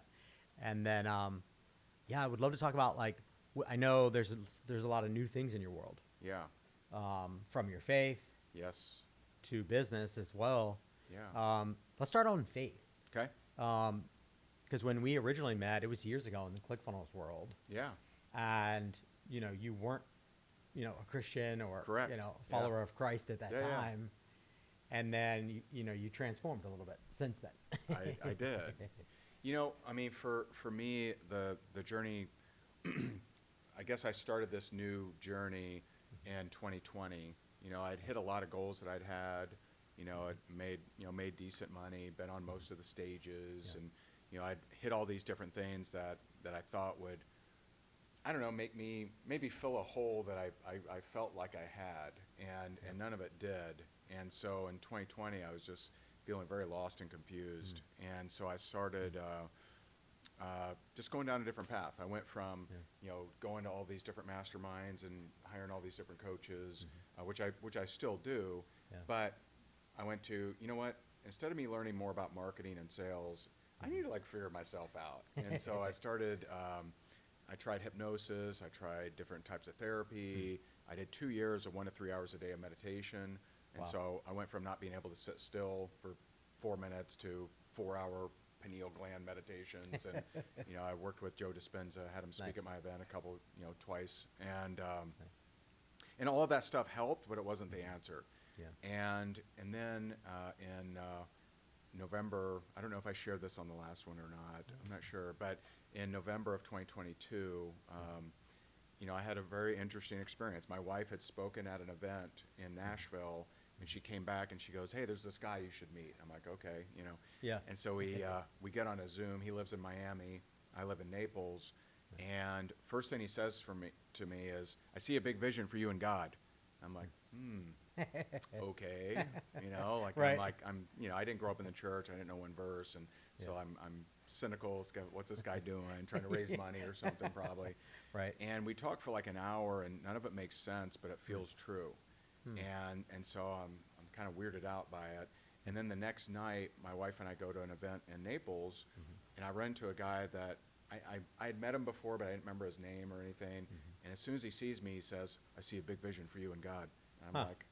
And then, I would love to talk about I know there's a lot of new things in your world. Yeah. From your faith. Yes. To business as well. Yeah. Let's start on faith. Okay. Because when we originally met, it was years ago in the ClickFunnels world. Yeah. And you weren't, a Christian or Correct. A follower of Christ at that time. Yeah. And then you transformed a little bit since then. I did. For me, the journey, I guess I started this new journey in 2020. I'd hit a lot of goals that I'd had. I'd made decent money, been on most of the stages, and I'd hit all these different things that I thought would, make me maybe fill a hole that I felt like I had, and none of it did. And so in 2020, I was just feeling very lost and confused. And so I started just going down a different path. I went from going to all these different masterminds and hiring all these different coaches, which I still do. Yeah. But I went to, instead of me learning more about marketing and sales, I need to figure myself out. And so I started, I tried hypnosis, I tried different types of therapy. I did 2 years of 1 to 3 hours a day of meditation. And so I went from not being able to sit still for 4 minutes to 4-hour pineal gland meditations. And, I worked with Joe Dispenza, had him speak Nice. at my event twice. And all of that stuff helped, but it wasn't the answer. Yeah. And then in November, I don't know if I shared this on the last one or not, I'm not sure, but in November of 2022, I had a very interesting experience. My wife had spoken at an event in Nashville, and she came back and she goes, "Hey, there's this guy you should meet." I'm like, "Okay," Yeah. And so we get on a Zoom. He lives in Miami. I live in Naples. And first thing he says to me is, "I see a big vision for you and God." I'm like, okay, Right. I didn't grow up in the church. I didn't know one verse, and so Yeah. I'm cynical. What's this guy doing? Trying to raise money or something, probably. Right. And we talked for like an hour, and none of it makes sense, but it feels true. And so I'm kind of weirded out by it. And then the next night, my wife and I go to an event in Naples, and I run into a guy that I had met him before, but I didn't remember his name or anything. And as soon as he sees me, he says, "I see a big vision for you and God." And I'm like,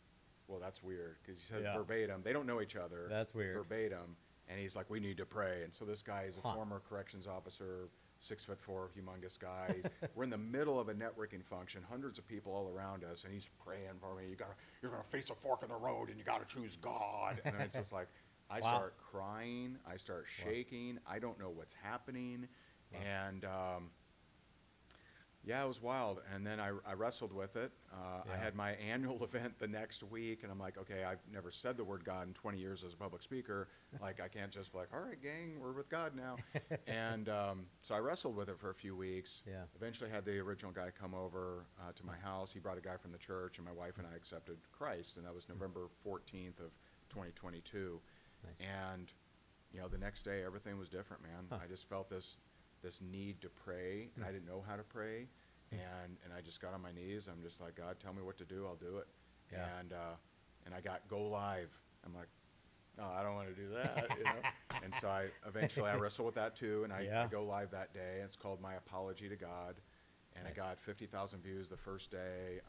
well, that's weird, because he said Yeah. verbatim. They don't know each other. That's weird. Verbatim. And he's like, "We need to pray." And so this guy is a Huh. former corrections officer, 6'4", humongous guy. We're in the middle of a networking function, hundreds of people all around us, and he's praying for me. You're gonna face a fork in the road, and you gotta choose God. And it's just like, I Wow. start crying, I start shaking, I don't know what's happening, and yeah, it was wild. And then I wrestled with it. I Yeah. had my annual event the next week, and I'm like, okay, I've never said the word God in 20 years as a public speaker. Like, I can't just be like, "All right, gang, we're with God now." And so I wrestled with it for a few weeks. Yeah. Eventually had the original guy come over to my house. He brought a guy from the church, and my wife and I accepted Christ, and that was November 14th of 2022. Nice. And, the next day, everything was different, man. Huh. I just felt this need to pray, and I didn't know how to pray. And I just got on my knees. I'm just like, "God, tell me what to do. I'll do it." Yeah. And I got go live. I'm like, "No, I don't want to do that," And so I wrestle with that too, and I go live that day. And it's called My Apology to God, and Nice. I got 50,000 views the first day.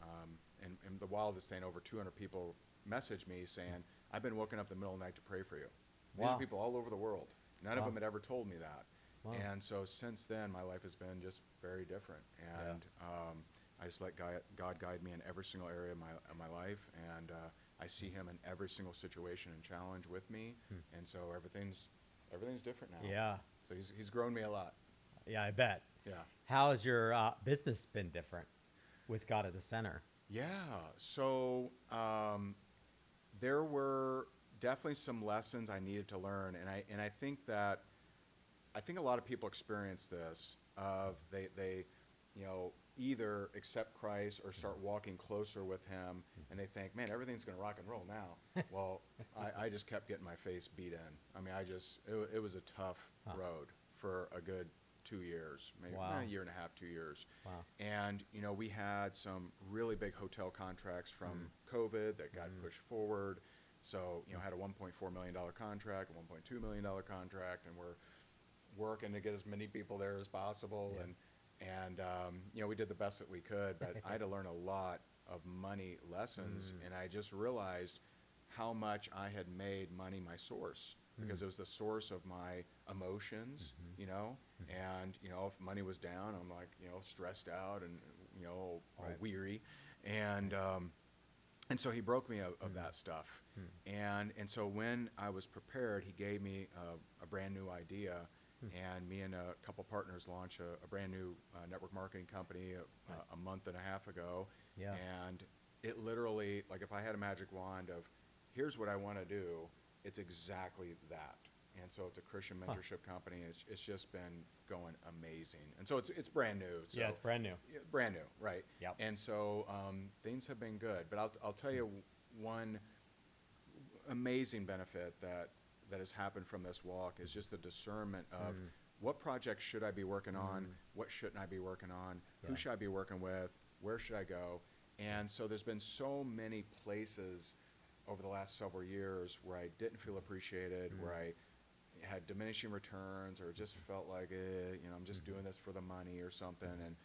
And the wildest thing, over 200 people messaged me saying, "I've been woken up in the middle of the night to pray for you." These Wow. are people all over the world. None of Wow. them had ever told me that. Wow. And so since then, my life has been just very different. And I just let God guide me in every single area of my life. And I see Him in every single situation and challenge with me. And so everything's different now. Yeah. So he's grown me a lot. Yeah, I bet. Yeah. How has your business been different with God at the center? Yeah. So there were definitely some lessons I needed to learn, and I think a lot of people experience this of they either accept Christ or start walking closer with Him, and they think, "Man, everything's going to rock and roll now." Well, I just kept getting my face beat in. I mean, it was a tough road for a good 2 years, maybe Wow. a year and a half, 2 years. Wow. And we had some really big hotel contracts from COVID that got pushed forward. So had a $1.4 million contract, a $1.2 million contract, and we're working to get as many people there as possible. Yeah. And we did the best that we could, but I had to learn a lot of money lessons, and I just realized how much I had made money my source, because it was the source of my emotions, and if money was down, I'm like, stressed out and all Right. weary, and so He broke me of that stuff. And so when I was prepared, He gave me a brand new idea, and me and a couple partners launched a brand new network marketing company a month and a half ago. Yeah. And it literally, like, if I had a magic wand of, here's what I want to do, it's exactly that. And so it's a Christian mentorship company. It's just been going amazing. And so it's brand new. So Yeah, it's brand new. yeah, brand new, right? Yep. And so things have been good. But I'll tell you one amazing benefit that has happened from this walk is just the discernment of what projects should I be working on, what shouldn't I be working on, Yeah. who should I be working with, where should I go. And so there's been so many places over the last several years where I didn't feel appreciated, where I had diminishing returns, or just felt like, I'm just doing this for the money or something. And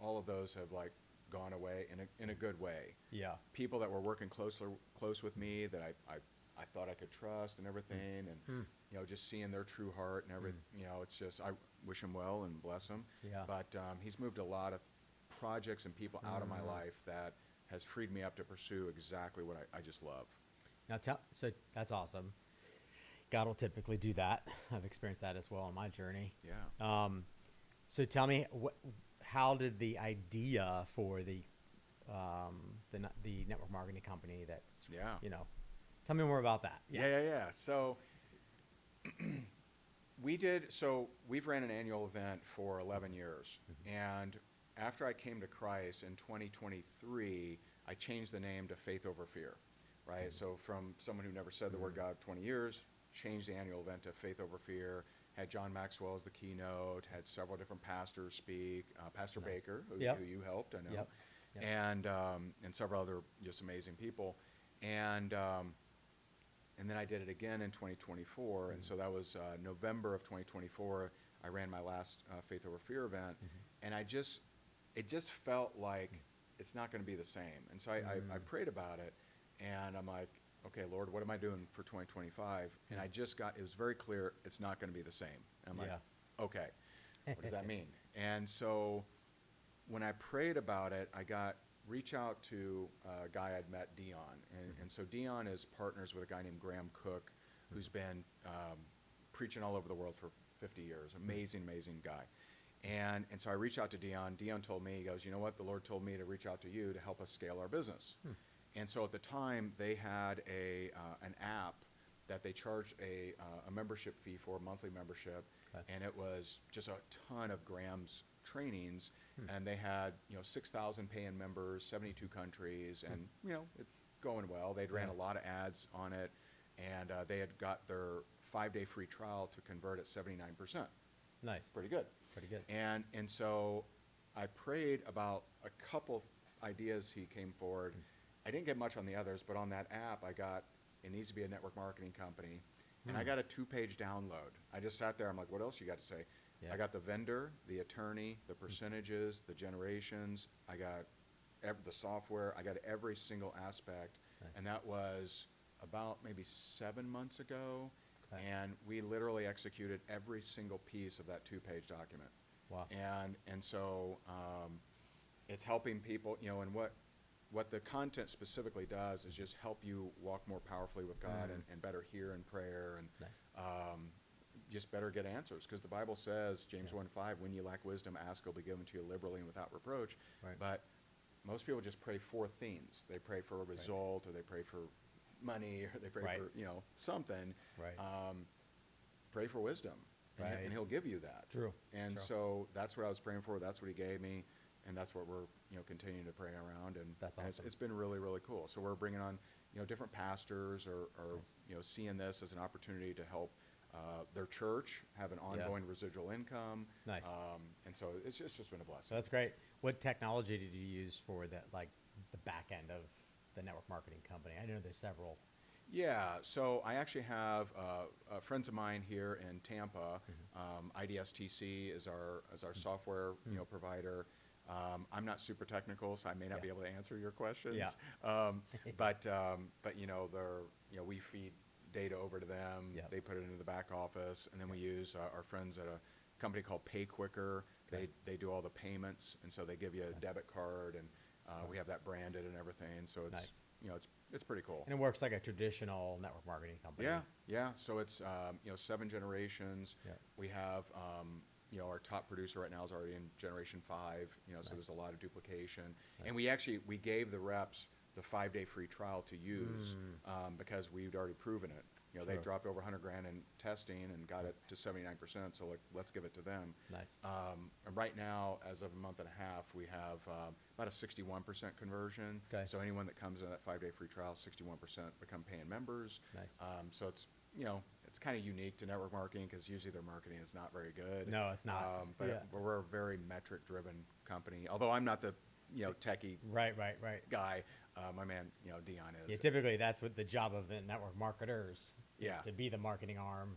all of those have gone away in a good way. Yeah. People that were working close with me that I thought I could trust and everything, and you know, just seeing their true heart and everything, you know, it's just, I wish him well and bless him. Yeah. But he's moved a lot of projects and people out of my life that has freed me up to pursue exactly what I just love. Now, so that's awesome. God will typically do that. I've experienced that as well on my journey. Yeah. So tell me, how did the idea for the network marketing company that's, Yeah. you know, tell me more about that. Yeah. So we've ran an annual event for 11 years. And after I came to Christ in 2023, I changed the name to Faith Over Fear, right? So from someone who never said the word God 20 years, changed the annual event to Faith Over Fear, had John Maxwell as the keynote, had several different pastors speak, Pastor Baker, who you helped, I know, Yep. and several other just amazing people. And then I did it again in 2024, and so that was November of 2024. I ran my last Faith Over Fear event, and it just felt like it's not going to be the same. And so I prayed about it, and I'm like, okay, Lord, what am I doing for 2025? And it was very clear it's not going to be the same. And I'm like, okay, what does that mean? And so when I prayed about it, reach out to a guy I'd met, Dion. And so Dion is partners with a guy named Graham Cook, who's been preaching all over the world for 50 years. Amazing guy. And so I reached out to Dion. Dion told me, he goes, you know what? The Lord told me to reach out to you to help us scale our business. And so at the time, they had an app that they charged a membership fee for, a monthly membership. And it was just a ton of Graham's trainings. And they had, 6,000 paying members, 72 countries, and, it's going well. They'd ran a lot of ads on it, and they had got their 5-day free trial to convert at 79%. Nice. Pretty good. And so I prayed about a couple ideas. He came forward. I didn't get much on the others, but on that app, it needs to be a network marketing company. And I got a 2-page download. I just sat there. I'm like, what else you got to say? Yeah. I got the vendor, the attorney, the percentages, the generations. I got the software. I got every single aspect. Nice. And that was about maybe 7 months ago. And we literally executed every single piece of that 2-page document. Wow. And so it's helping people, and what the content specifically does is just help you walk more powerfully with God and better hear in prayer and just better get answers. Because the Bible says, James 1:5, when you lack wisdom, ask, will be given to you liberally and without reproach. Right. But most people just pray for things. They pray for a result, or they pray for money, or they pray for, something. Right. Pray for wisdom, and he'll give you that. True. And so that's what I was praying for. That's what he gave me. And that's what we're, continuing to pray around. And that's awesome. It's been really, really cool. So we're bringing on, different pastors or seeing this as an opportunity to help their church have an ongoing residual income. Nice. And so it's just been a blessing. So that's great. What technology did you use for that, like the back end of the network marketing company? I know there's several. Yeah, so I actually have friends of mine here in Tampa. IDSTC is our software provider. I'm not super technical, so I may not be able to answer your questions. Yeah. But we feed data over to them. Yep. They put it into the back office, and then we use our friends at a company called Pay Quicker. They do all the payments, and so they give you a debit card, and we have that branded and everything. So it's nice. It's pretty cool. And it works like a traditional network marketing company. Yeah. So it's 7 generations. Yep. We have our top producer right now is already in generation 5. So there's a lot of duplication. Nice. And we gave the reps the 5-day free trial to use because we'd already proven it. They dropped over $100,000 in testing and got it to 79%. So let's give it to them. Nice. And right now, as of a month and a half, we have about a 61% conversion. Okay. So anyone that comes in that 5-day free trial, 61% become paying members. Nice. So it's it's kind of unique to network marketing because usually their marketing is not very good. No, it's not. But we're a very metric-driven company. Although I'm not the techie right guy. My man, Dion is. Yeah, typically that's what the job of the network marketers is, to be the marketing arm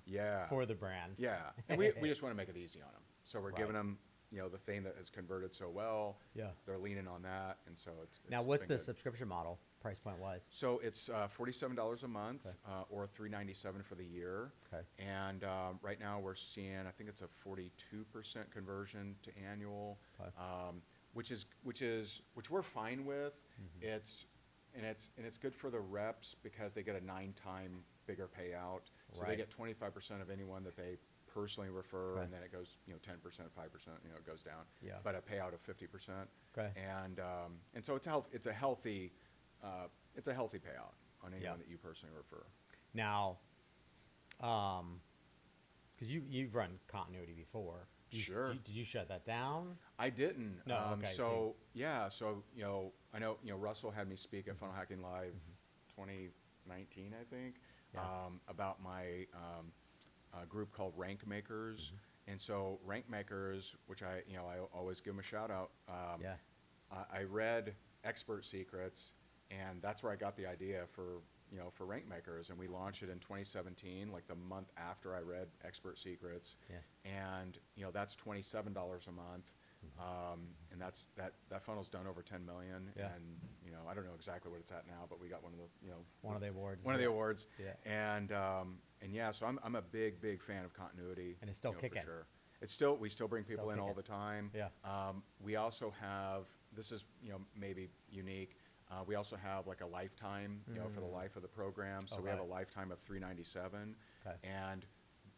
for the brand. Yeah, and we just want to make it easy on them. So we're giving them the thing that has converted so well. Yeah. They're leaning on that, and so it's Now, what's been the good. subscription model price point wise? So it's $47 a month, Okay. or $397 for the year. Okay. And right now we're seeing, I think it's a 42% conversion to annual, Okay. which we're fine with. Mm-hmm. It's good for the reps because they get a 9-time bigger payout. So they Right. get 25% of anyone that they personally refer, Okay. and then it goes 10%, 5%, it goes down. Yeah. But a payout of 50%. Okay. And so it's a healthy payout on anyone Yeah. that you personally refer. Now, because you've run continuity before. Sure. Did you shut that down? I didn't. No, okay, So I know Russell had me speak at Funnel Hacking Live 2019, I think, Yeah. about my group called Rank Makers. And so Rank Makers, which I always give them a shout out. Yeah. I read Expert Secrets, and that's where I got the idea for Rank Makers, and we launched it in 2017, like the month after I read Expert Secrets. Yeah. And that's $27 a month, and that funnel's done over 10 million. Yeah. And I don't know exactly what it's at now, but we got one of the One of the awards. one of the awards. Yeah. And yeah, so I'm a big fan of continuity. And it's still for kicking. sure. We still bring people in all kicking. the time. Yeah. We also have, this is maybe unique. We also have like a lifetime, for the life of the program. So we have a Okay. lifetime of $397. Okay. And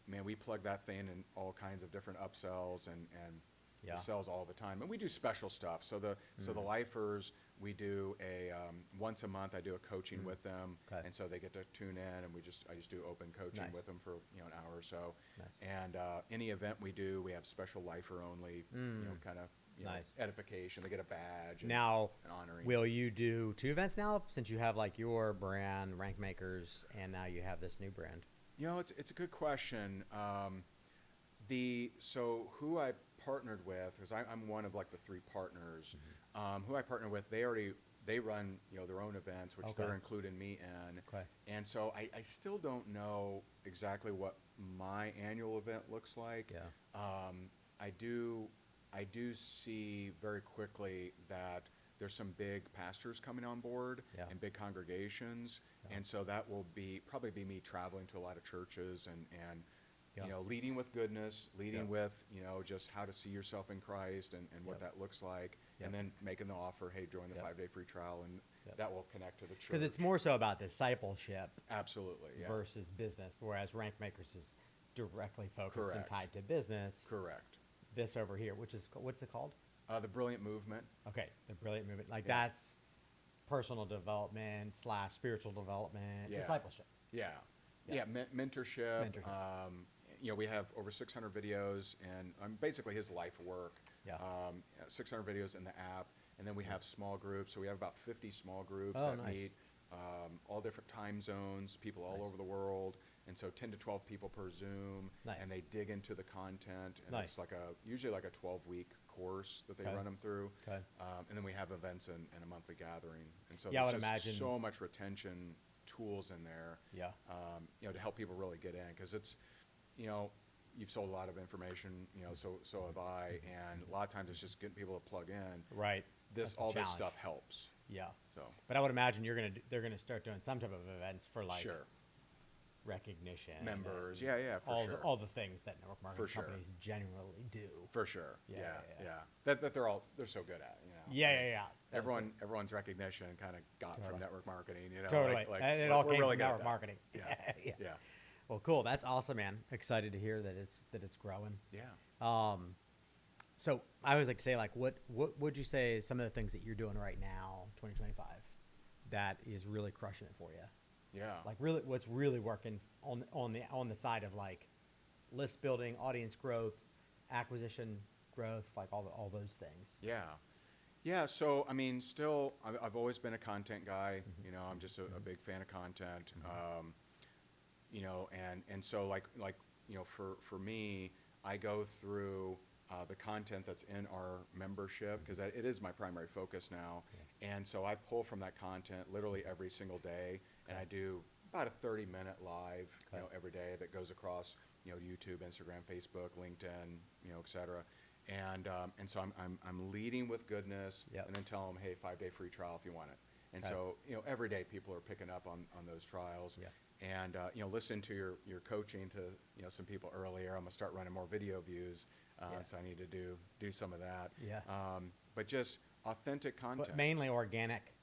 man, we plug that thing in all kinds of different upsells and Yeah. it sells all the time. And we do special stuff. So the lifers, we do a once a month. I do a coaching with them, Okay. and so they get to tune in, and I just do open coaching Nice. with them for an hour or so. Nice. And any event we do, we have special lifer only, kind of Nice. edification. They get a badge. And, Now, and honoring. will you do 2 events now since you have like your brand, Rank Makers, and now you have this new brand? It's a good question. So who I partnered with, because I'm one of like the 3 partners, who I partnered with, they run their own events, which Okay. they're including me in. Okay. And so I still don't know exactly what my annual event looks like. Yeah. I do see very quickly that there's some big pastors coming on board Yeah. and big congregations, Yeah. and so that will probably be me traveling to a lot of churches and Yeah. leading with goodness, leading Yeah. with just how to see yourself in Christ and what Yep. that looks like, Yep. and then making the offer, hey, join the Yep. 5-day free trial, and Yep. that will connect to the church. Because it's more so about discipleship Absolutely, yeah. versus business, whereas Rank Makers is directly focused and Correct. tied to business. Correct. This over here, which is, what's it called? The Brilliant Movement. Okay, the Brilliant Movement. Like Yeah. that's personal development / spiritual development, Yeah. discipleship. Yeah. Yeah. Yeah, mentorship. Mentorship. We have over 600 videos, and basically his life work. Yeah. 600 videos in the app, and then we have small groups. So we have about 50 small groups Oh, that nice. meet, all different time zones, people all Nice. over the world, and so 10 to 12 people per Zoom, Nice. and they dig into the content, and Nice. it's usually like a 12-week course that they Okay. run them through. Okay. And then we have events and a monthly gathering, and so Yeah, I there's would just imagine- so much retention tools in there. Yeah. To help people really get in, because it's, you've sold a lot of information, so have I, and a lot of times it's just getting people to plug in. Right. That's the All this challenge. stuff helps. Yeah. So But I would imagine they're gonna start doing some type of events for like sure, recognition, members, and yeah, for all sure, all the things that network marketing For sure. companies generally do. for sure, Yeah, yeah. yeah. That they're so good at, Yeah. That's Everyone's recognition kind of got Totally. from network marketing, Totally. And it all we're came really from good at network that. marketing. Yeah, Yeah. yeah, Well, cool. That's awesome, man. Excited to hear that it's growing. yeah. So I always like to say, like, what would you say is some of the things that you're doing right now, 2025, that is really crushing it for you? Yeah. Like, really, what's really working on the side of like list building, audience growth, acquisition growth, like all those things. Yeah. So, I mean, still, I've always been a content guy. I'm just a big fan of content. And so like for me, I go through the content that's in our membership, because it is my primary focus now. And so I pull from that content literally every single day, and I do about a 30-minute live, Okay. every day that goes across, YouTube, Instagram, Facebook, LinkedIn, et cetera. And so I'm leading with goodness, Yep. and then tell them, hey, 5-day free trial if you want it. And Okay. so, every day people are picking up on those trials. Yeah. And, listen to your coaching to, some people earlier. I'm gonna start running more video views. Yeah. So I need to do some of that. Yeah. But just authentic content. But mainly organic.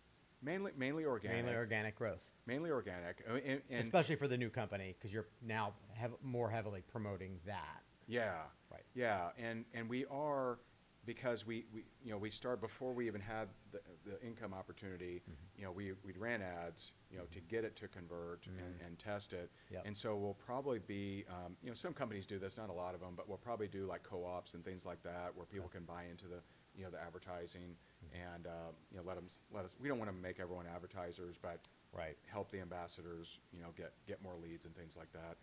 Mainly organic. Mainly organic growth. Mainly organic. And Especially for the new company, because you're now more heavily promoting that. yeah. Right. Yeah. And we are, because we start before we even had the income opportunity, we ran ads, to get it to convert and test it. Yep. And so we'll probably be, some companies do this, not a lot of them, but we'll probably do like co-ops and things like that where people can buy into the, the advertising and, let us, we don't want to make everyone advertisers, but Right. help the ambassadors, get more leads and things like that.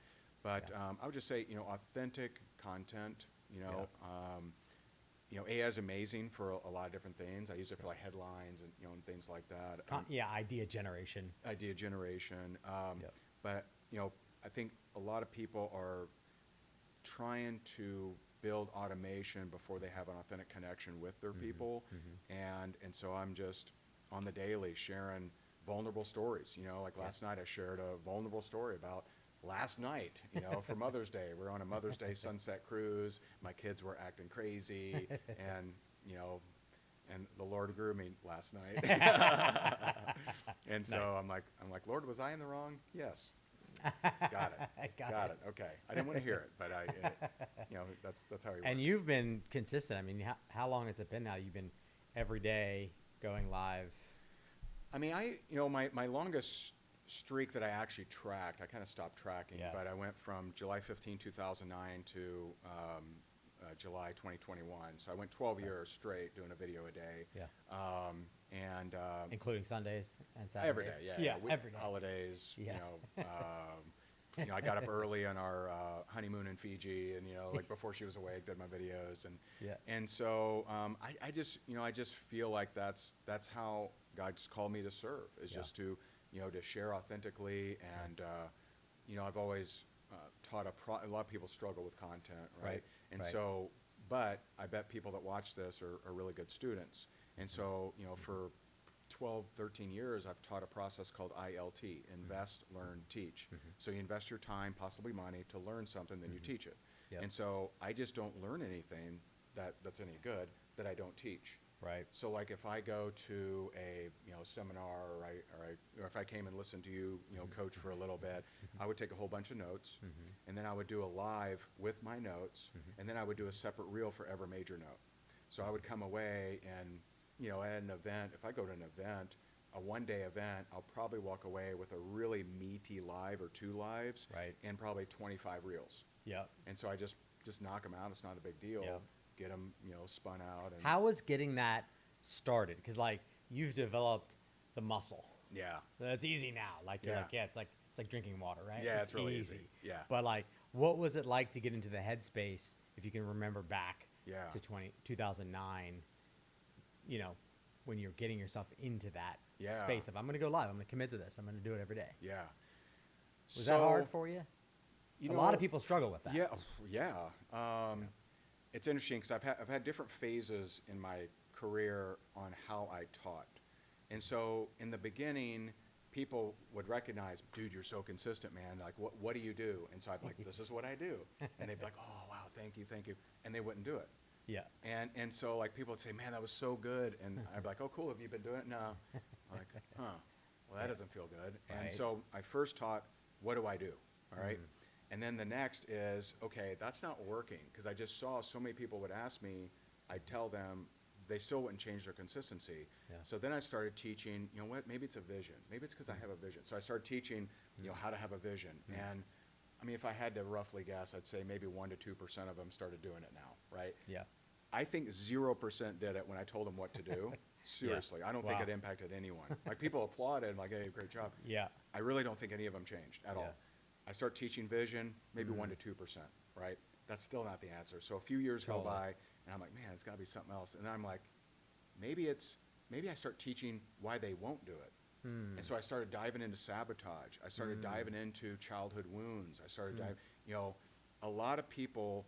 But I would just say, authentic content, AI is amazing for a lot of different things. I use it for like headlines and, and things like that. Idea generation. Idea generation. Yep. But, I think a lot of people are trying to build automation before they have an authentic connection with their people. And so I'm just on the daily sharing vulnerable stories. Like last night I shared a vulnerable story about last night, for Mother's Day. We're on a Mother's Day sunset cruise. My kids were acting crazy, and and the Lord grew me last night. And so Nice. I'm like, Lord, was I in the wrong? Yes. Got it. Got it. Okay. I didn't want to hear it, but that's how he works. And you've been consistent. I mean, how long has it been now? You've been every day going live. I mean, my longest streak that I actually tracked, I kind of stopped tracking, Yeah. but I went from July 15, 2009 to July 2021. So I went 12 years straight doing a video a day. Yeah. Including Sundays and Saturdays. Every day, yeah. Yeah, We- every day. Holidays, Yeah. I got up early on our honeymoon in Fiji, and like before she was awake, did my videos, and Yeah. and so I just feel like that's how God's called me to serve, is Yeah. just to to share authentically, and I've always taught a lot of people struggle with content, right? Right, And right. so, but I bet people that watch this are really good students, and so for 12, 13 years, I've taught a process called ILT, invest, learn, teach. So you invest your time, possibly money, to learn something, then you teach it. Yep. And so I just don't learn anything that's any good that I don't teach. Right. So like if I go to a seminar, or if I came and listened to you coach for a little bit, I would take a whole bunch of notes, and then I would do a live with my notes, and then I would do a separate reel for every major note. So I would come away and at an event, if I go to an event, a one-day event, I'll probably walk away with a really meaty live or two lives, Right. and probably 25 reels. Yeah. And so I just knock them out. It's not a big deal. Yeah. Get them spun out. And How was getting that started? Because like you've developed the muscle. yeah. That's easy now. Like you're Yeah. like, it's like drinking water, right? Yeah, it's really easy. Yeah. But like, what was it like to get into the headspace, if you can remember back Yeah. to 2009, when you're getting yourself into that Yeah. space of, I'm going to go live, I'm going to commit to this, I'm going to do it every day. Yeah. Was that hard for you? You A lot of people struggle with that. Yeah. It's interesting because I've had different phases in my career on how I taught. And so in the beginning, people would recognize, dude, you're so consistent, man. Like, what do you do? And so I'd be like, this is what I do. And they'd be like, oh, wow, thank you. And they wouldn't do it. Yeah. And so like people would say, man, that was so good. And I'd be like, oh, cool. Have you been doing it? No. I'm like, huh. Well, that doesn't feel good. And Right. so I first taught, what do I do? All right. And then the next is, okay, that's not working, because I just saw so many people would ask me, I'd tell them, they still wouldn't change their consistency. Yeah. So then I started teaching, you know what, maybe it's a vision. Maybe it's because I have a vision. So I started teaching, how to have a vision. And I mean, if I had to roughly guess, I'd say maybe 1% to 2% of them started doing it now, right? Yeah. I think 0% did it when I told them what to do. Seriously, I don't think Wow. it impacted anyone. Like people applauded, like, hey, great job. Yeah. I really don't think any of them changed at Yeah. all. I start teaching vision, maybe 1% to 2%, right? That's still not the answer. So a few years go Totally. by, and I'm like, man, it's got to be something else. And I'm like, maybe I start teaching why they won't do it. And so I started diving into sabotage. I started diving into childhood wounds. I started diving, a lot of people,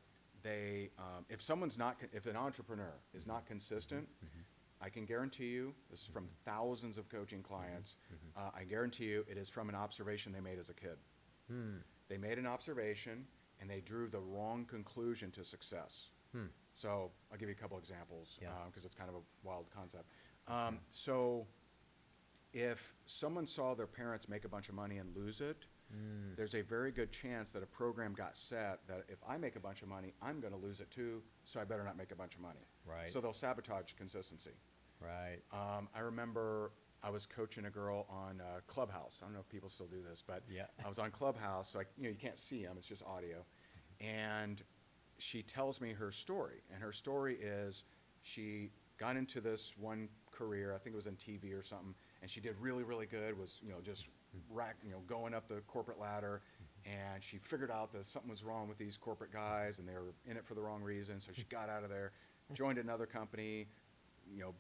if someone's not, if an entrepreneur is not consistent, I can guarantee you, this is from thousands of coaching clients, I guarantee you it is from an observation they made as a kid. They made an observation and they drew the wrong conclusion to success. So I'll give you a couple examples because it's kind of a wild concept. So if someone saw their parents make a bunch of money and lose it, there's a very good chance that a program got set that if I make a bunch of money, I'm going to lose it too, so I better not make a bunch of money. Right. So they'll sabotage consistency. Right. I remember I was coaching a girl on Clubhouse. I don't know if people still do this, but I was on Clubhouse, so you can't see them, it's just audio. And she tells me her story, and her story is she got into this one career, I think it was in TV or something, and she did really, really good, was, just going up the corporate ladder, and she figured out that something was wrong with these corporate guys, and they were in it for the wrong reason, so she got out of there, joined another company,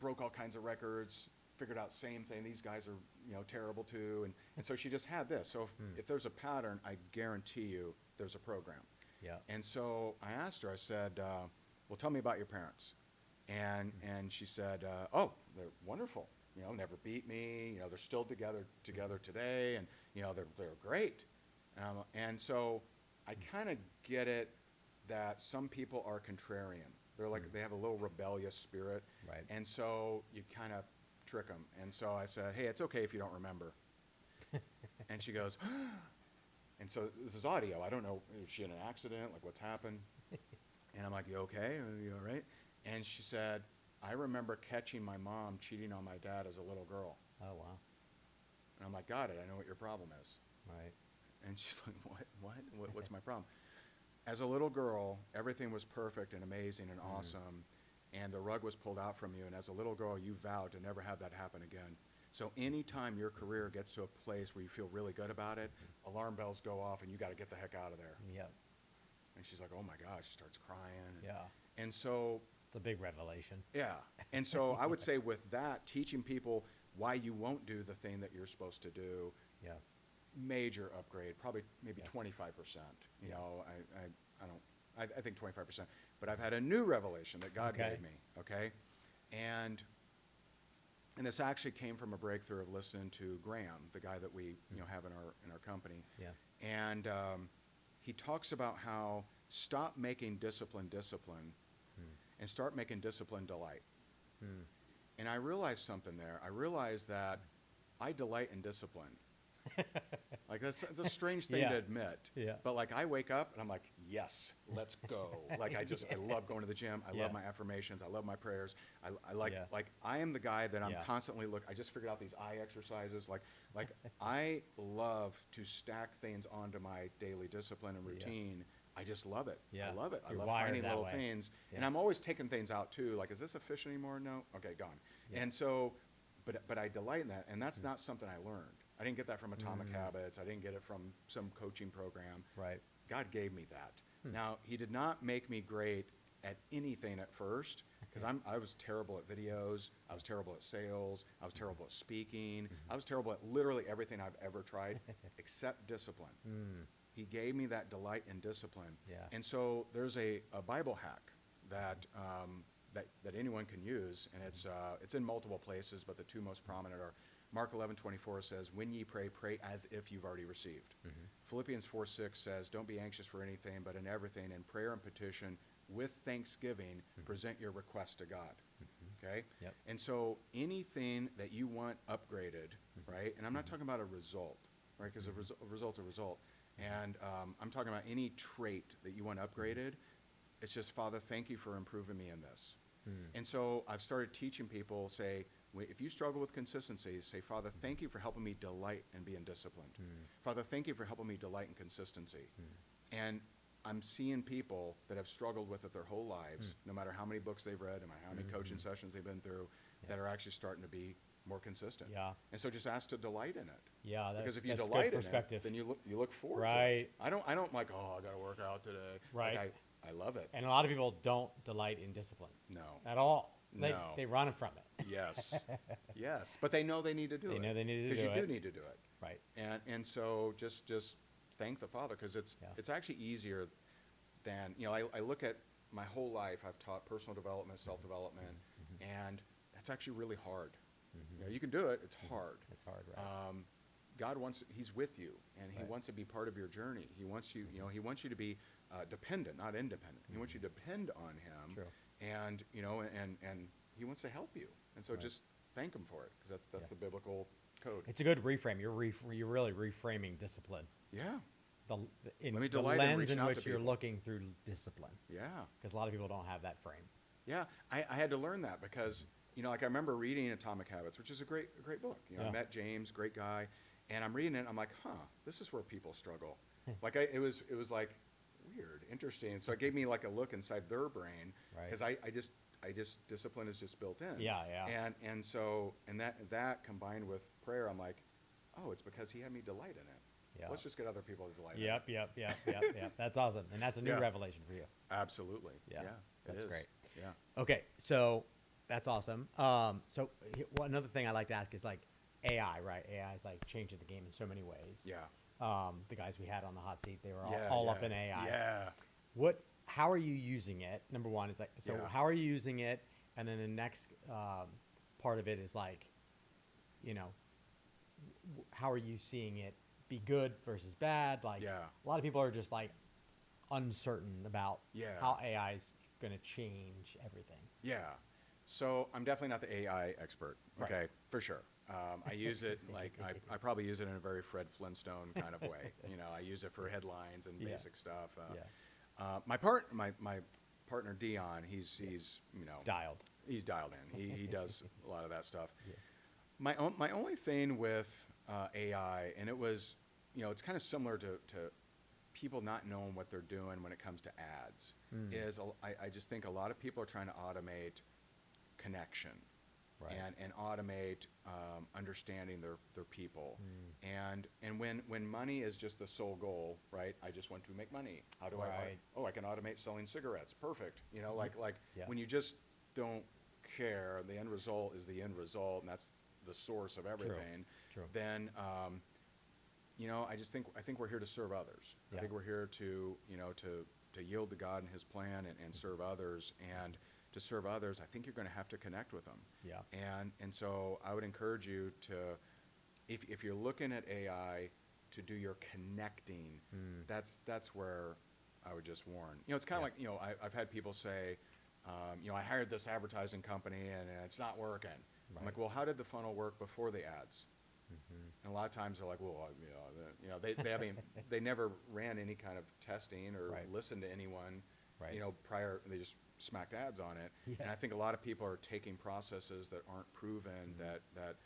broke all kinds of records, figured out same thing, these guys are, terrible too, and so she just had this. So if there's a pattern, I guarantee you there's a program. Yeah. And so I asked her, I said, well, tell me about your parents. And she said, oh, they're wonderful. Never beat me. They're still together today, and they're great. And so I kind of get it that some people are contrarian. They're like they have a little rebellious spirit, Right. And so you kind of trick them. And so I said, hey, it's okay if you don't remember. And she goes, and so this is audio. I don't know, is she in an accident? Like, what's happened? And I'm like, you okay? Are you all right? And she said, I remember catching my mom cheating on my dad as a little girl. Oh, wow. And I'm like, got it. I know what your problem is. Right. And she's like, what's my problem? As a little girl, everything was perfect and amazing and awesome, and the rug was pulled out from you. And as a little girl, you vowed to never have that happen again. So anytime your career gets to a place where you feel really good about it, alarm bells go off and you got to get the heck out of there. Yep. And she's like, oh my gosh, she starts crying. Yeah. And so, It's a big revelation. yeah. And so I would say with that, teaching people why you won't do the thing that you're supposed to do, Yeah. major upgrade, probably maybe Yeah. 25%. I think 25%. But I've had a new revelation that God Okay. gave me, okay? And this actually came from a breakthrough of listening to Graham, the guy that we have in our company. Yeah. And he talks about how stop making discipline and start making discipline delight. And I realized something there. I realized that I delight in discipline. Like it's a strange thing Yeah. to admit. Yeah. But like I wake up and I'm like, yes, let's go. Like I love going to the gym. I Yeah. love my affirmations. I love my prayers. I like Yeah. like I am the guy that I'm Yeah. constantly I just figured out these eye exercises. Like I love to stack things onto my daily discipline and routine. I just love it. Yeah. I love it. I You're love wired finding that little way. things. And Yeah. I'm always taking things out too. Like, is this a fish anymore? No. Okay, gone. Yeah. And so, but I delight in that. And that's not something I learned. I didn't get that from Atomic Habits. I didn't get it from some coaching program. Right. God gave me that. Now, he did not make me great at anything at first because I was terrible at videos. I was terrible at sales. I was terrible at speaking. I was terrible at literally everything I've ever tried except discipline. He gave me that delight in discipline. Yeah. And so there's a Bible hack that that anyone can use, and it's in multiple places, but the two most prominent are Mark 11:24 says, when ye pray, pray as if you've already received. Philippians 4:6 says, don't be anxious for anything, but in everything, in prayer and petition, with thanksgiving, present your request to God. Okay? Yep. And so anything that you want upgraded, right? And I'm not talking about a result, right? Because a result's a result. And I'm talking about any trait that you want upgraded. It's just, Father, thank you for improving me in this. And so I've started teaching people, say, if you struggle with consistency, say, Father, thank you for helping me delight and being disciplined. Father, thank you for helping me delight in consistency. And I'm seeing people that have struggled with it their whole lives, no matter how many books they've read, no matter how many coaching sessions they've been through, that are actually starting to be more consistent. Yeah. And so just ask to delight in it. Yeah, Because if you that's delight good in perspective. it, then you look forward to Right. it. I don't like, oh, I got to work out today. Right. Like, I love it. And a lot of people don't delight in discipline No. at all. No. They run from it. Yes. Yes. But they know they need to do it. They know they need to Because do you it. do need to do it. Right. And so just thank the Father, because it's actually easier than, I look at my whole life I've taught personal development, self-development, and that's actually really hard. You know, you can do it, it's hard. It's hard, right? God he's with you, and he wants to be part of your journey. He wants you, he wants you to be dependent, not independent. He wants you to depend on him. True. And, and he wants to help you. And so just thank him for it, because that's the biblical code. It's a good reframe. You're really reframing discipline. Yeah. The delight in lens reaching in out which to you're people. looking through discipline, Yeah. because a lot of people don't have that frame. Yeah, I had to learn that because, like I remember reading Atomic Habits, which is a great book. I Yeah. met James, great guy, and I'm reading it. I'm like, this is where people struggle. Like it was like weird, interesting. So it gave me like a look inside their brain, Right. because I just discipline is just built in. Yeah. And so that combined with prayer, I'm like, oh, it's because he had me delight in it. Yeah. Let's just get other people to delight in it. Yep. That's awesome, and that's a new Yeah. revelation for you. Absolutely. Yeah, it that's is. great. Yeah. Okay, so that's awesome. Another thing I like to ask is like AI, right? AI is like changing the game in so many ways. Yeah. The guys we had on the hot seat, they were all, Yeah, all up yeah. in AI. Yeah. How are you using it? Number one, it's like, so Yeah. how are you using it? And then the next part of it is like, how are you seeing it be good versus bad? Like, Yeah. a lot of people are just like uncertain about Yeah. how AI is going to change everything. Yeah. So I'm definitely not the AI expert. Right. Okay, for sure. I use it like I probably use it in a very Fred Flintstone kind of way. I use it for headlines and Yeah. basic stuff. Yeah. My partner Dion, he's Dialed. he's dialed in. He does a lot of that stuff. My only thing with AI, and it was, it's kind of similar to people not knowing what they're doing when it comes to ads, is I just think a lot of people are trying to automate connection. Right. And automate understanding their people. And when money is just the sole goal, right? I just want to make money. How do Right. I can automate selling cigarettes. Perfect. Like Yeah. when you just don't care, the end result is the end result, and that's the source of everything. True. Then I think we're here to serve others. Yeah. I think we're here to to yield to God and his plan and serve others. And to serve others, I think you're going to have to connect with them. Yeah. And so I would encourage you to, if you're looking at AI to do your connecting, that's where I would just warn. It's kind of Yeah. like, I've had people say, I hired this advertising company and it's not working. I'm Right. like, well, how did the funnel work before the ads? And a lot of times they're like, well, they never ran any kind of testing or Right. listened to anyone, Right. prior. They just smacked ads on it. Yeah. And I think a lot of people are taking processes that aren't proven, that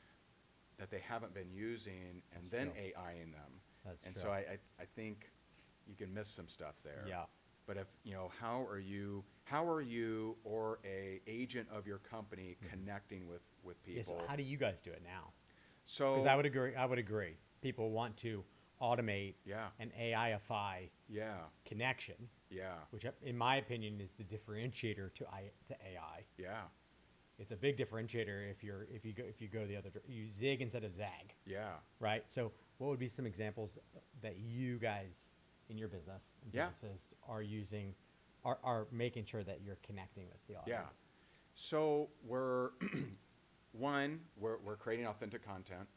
they haven't been using, and That's then true. AI-ing them. That's and true. so I think you can miss some stuff there. Yeah. But if how are you or a agent of your company connecting with Yeah, people? so how do you guys do it now? So Because I would agree. People want to automate Yeah. and AIify Yeah. connection, Yeah. which in my opinion is the differentiator to AI. Yeah. It's a big differentiator if you go the other you zig instead of zag, Yeah. right? So what would be some examples that you guys in your business and Yeah. businesses are using are making sure that you're connecting with the audience? Yeah. So we're we're creating authentic content.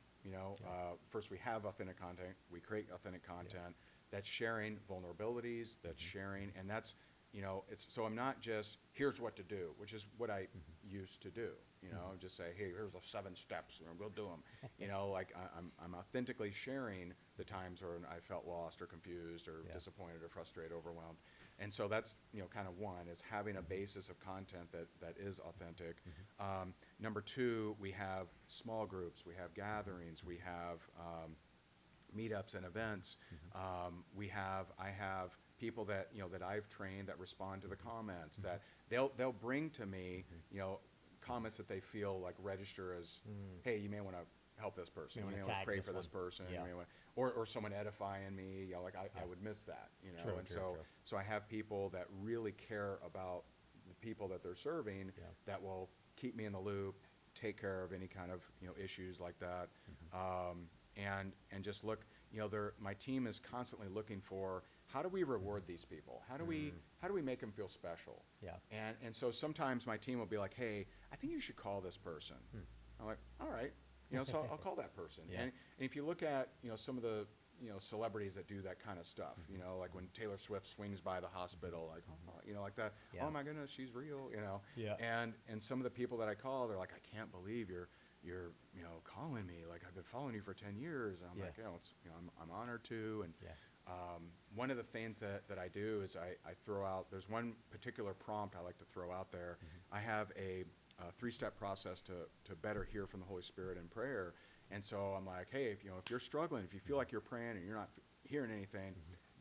First we have authentic content. We create authentic content that's sharing vulnerabilities, that's sharing, and that's it's so I'm not just here's what to do, which is what I used to do. Just say, hey, here's the 7 steps, and we'll do them. Like I'm authentically sharing the times when I felt lost or confused or Yeah. disappointed or frustrated, overwhelmed. And so that's kind of one is having a basis of content that is authentic. Number 2, we have small groups, we have gatherings, we have meetups and events. I have people that that I've trained that respond to the comments, that they'll bring to me comments that they feel like register as, hey, you may want to help this person, You you may may wanna want tag to pray this for this one. person, Yeah. you may want, or someone edifying me, like I would miss that, True, and true, so true. so I have people that really care about the people that they're serving, Yeah. that will keep me in the loop, take care of any kind of issues like that, and just look, my team is constantly looking for how do we reward these people? How do we make them feel special? Yeah. And so sometimes my team will be like, hey, I think you should call this person. I'm like, all right, so I'll call that person. Yeah. And if you look at, some of the, celebrities that do that kind of stuff, like when Taylor Swift swings by the hospital, like, like that, Yeah. oh my goodness, she's real, Yeah. And some of the people that I call, they're like, I can't believe you're calling me. Like, I've been following you for 10 years. And I'm Yeah. like, I'm honored to. And Yeah. one of the things that I do is I throw out, there's one particular prompt I like to throw out there. I have a 3-step process to better hear from the Holy Spirit in prayer. And so I'm like, hey, if you're struggling, if you feel like you're praying and you're not hearing anything,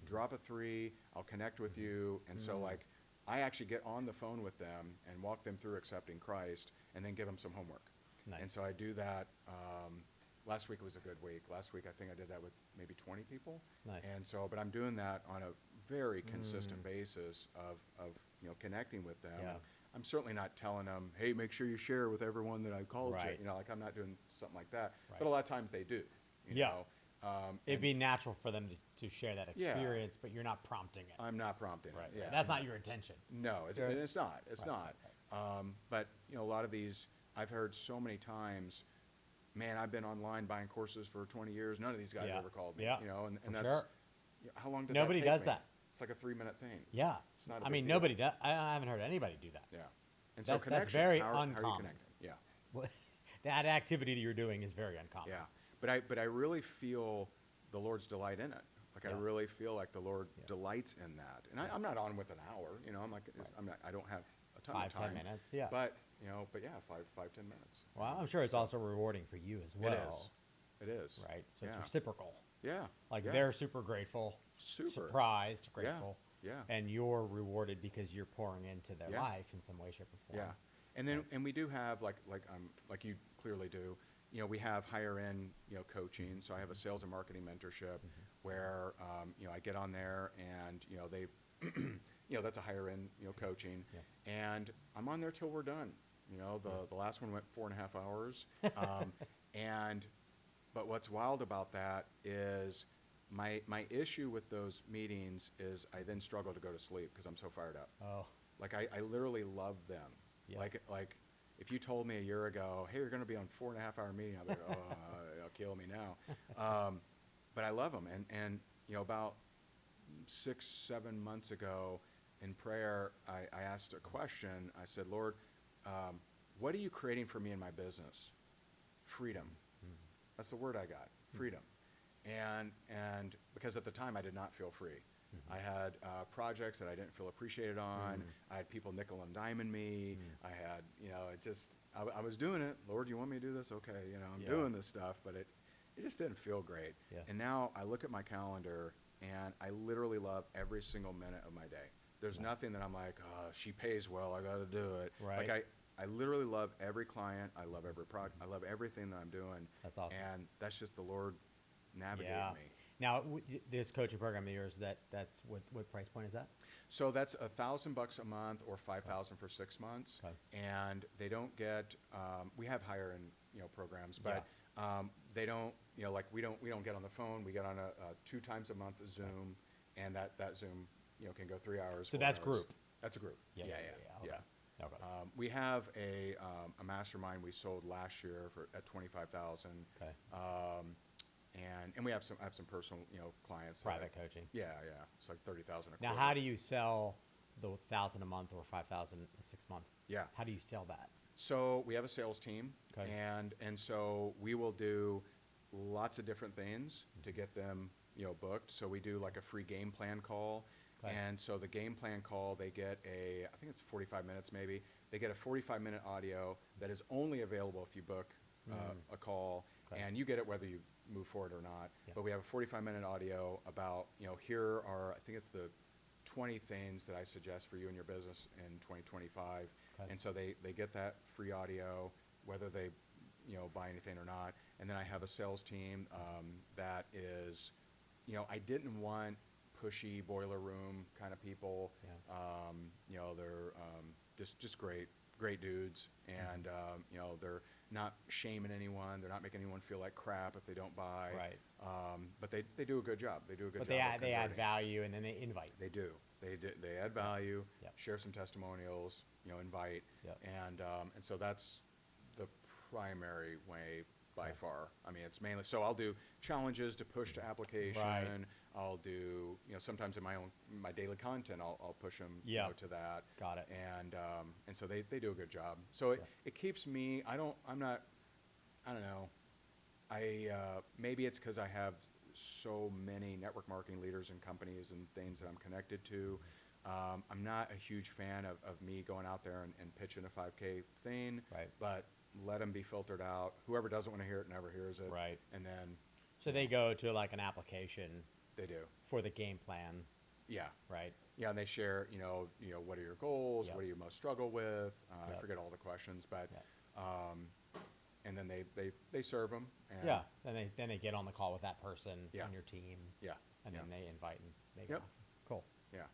drop a 3, I'll connect with you. And so like, I actually get on the phone with them and walk them through accepting Christ and then give them some homework. Nice. And so I do that. Last week was a good week. Last week, I think I did that with maybe 20 people. Nice. And so, but I'm doing that on a very consistent basis of connecting with them. Yeah. I'm certainly not telling them, hey, make sure you share with everyone that I called Right. you. Like I'm not doing something like that. Right. But a lot of times they do. Yeah. It'd and be natural for them to share that Yeah. experience, but you're not prompting it. I'm not prompting Right. it. Yeah. That's not your intention. No, it's not. It's Right, not. But a lot of these, I've heard so many times, man, I've been online buying courses for 20 years. None of these guys Yeah. ever called me. Yeah. And For that's sure. how long did Nobody that take does me? that. It's like a 3-minute thing. Yeah. It's not a I big mean, deal. nobody does. I haven't heard anybody do that. Yeah. And so That's connection. very how are you uncommon. connecting? Yeah. Well, that activity that you're doing is very uncommon. Yeah. But I really feel the Lord's delight in it. Like I Yeah. really feel like the Lord Yeah. delights in that. And I'm not on with an hour. I'm like, I don't have a ton 5, of time. 10 minutes. Yeah. But yeah, 5-10 minutes. Well, I'm sure it's also rewarding for you as well. It is. Right. So it's Yeah. reciprocal. Yeah. Like yeah. they're super grateful, Super. surprised, grateful. Yeah. And you're rewarded because you're pouring into their Yeah. life in some way, shape, or form. Yeah. And then and we do have like you clearly do. We have higher end coaching. So I have a sales and marketing mentorship where I get on there and they that's a higher end coaching, Yeah. and I'm on there till we're done. The last one went 4.5 hours, but what's wild about that is my issue with those meetings is I then struggle to go to sleep because I'm so fired up. Oh, Like I literally love them. Yeah. Like if you told me a year ago, hey, you're going to be on 4.5-hour meeting, I'd be like, oh, it'll kill me now. But I love them. And about 6-7 months ago in prayer, I asked a question. I said, Lord, what are you creating for me in my business? Freedom. That's the word I got, freedom. And because at the time I did not feel free. I had projects that I didn't feel appreciated on. I had people nickel and diming me. I had, I was doing it. Lord, you want me to do this? Okay, I'm Yeah. doing this stuff, but it just didn't feel great. Yeah. And now I look at my calendar and I literally love every single minute of my day. There's nothing that I'm like, oh, she pays well, I got to do it. Right. Like I literally love every client. I love every project. I love everything that I'm doing. That's awesome. And that's just the Lord navigating yeah. me. Now, this coaching program of yours, that's what price point is that? So that's $1,000 a month or $5,000 for 6 months. Okay. And they don't get. We have higher end programs, but they don't. Like we don't get on the phone. We get on a 2 times a month Zoom, and that Zoom can go 3 hours. So 4 that's hours. group. That's a group. Yeah. Okay. Okay. We have a mastermind we sold last year at $25,000. Okay. And we have some personal clients. Private coaching. Yeah. It's like $30,000 a quarter. Now, how do you sell the 1,000 a month or 5,000 a 6 month? Yeah. How do you sell that? So we have a sales team, Okay. and so we will do lots of different things to get them booked. So we do like a free game plan call. Okay. And so the game plan call, they get I think it's 45 minutes maybe. They get a 45-minute audio that is only available if you book a call. Okay. And you get it whether you move forward or not. Yeah. But we have a 45-minute audio about, here are, I think it's the 20 things that I suggest for you and your business in 2025. Okay. And so they get that free audio, whether they buy anything or not. And then I have a sales team that is, I didn't want pushy boiler room kind of people. Yeah. They're just great dudes, and not shaming anyone. They're not making anyone feel like crap if they don't buy. Right. But they do a good job. They do a good But job. they add converting. value, and then they invite. They do. They add value. Yep. Share some testimonials. Invite. Yep. And so that's the primary way by far. I mean, it's mainly so I'll do challenges to push to application. Right. I'll do sometimes in my daily content I'll push them to that. Got it. And so they do a good job. So it keeps me. I don't know. Maybe it's because I have so many network marketing leaders and companies and things that I'm connected to. I'm not a huge fan of me going out there and pitching a 5K thing. Right. But let them be filtered out. Whoever doesn't want to hear it never hears it. Right. And then So they go to like an application they do. for the game plan, Yeah. right? Yeah, and they share, what are your goals? Yep. What do you most struggle with? I Yep. forget all the questions, but, Yep. and then they serve them. And Yeah. Then they get on the call with that person Yeah. on your team, Yeah. and yeah. then they invite and make Yep. an offer. Cool. Yeah.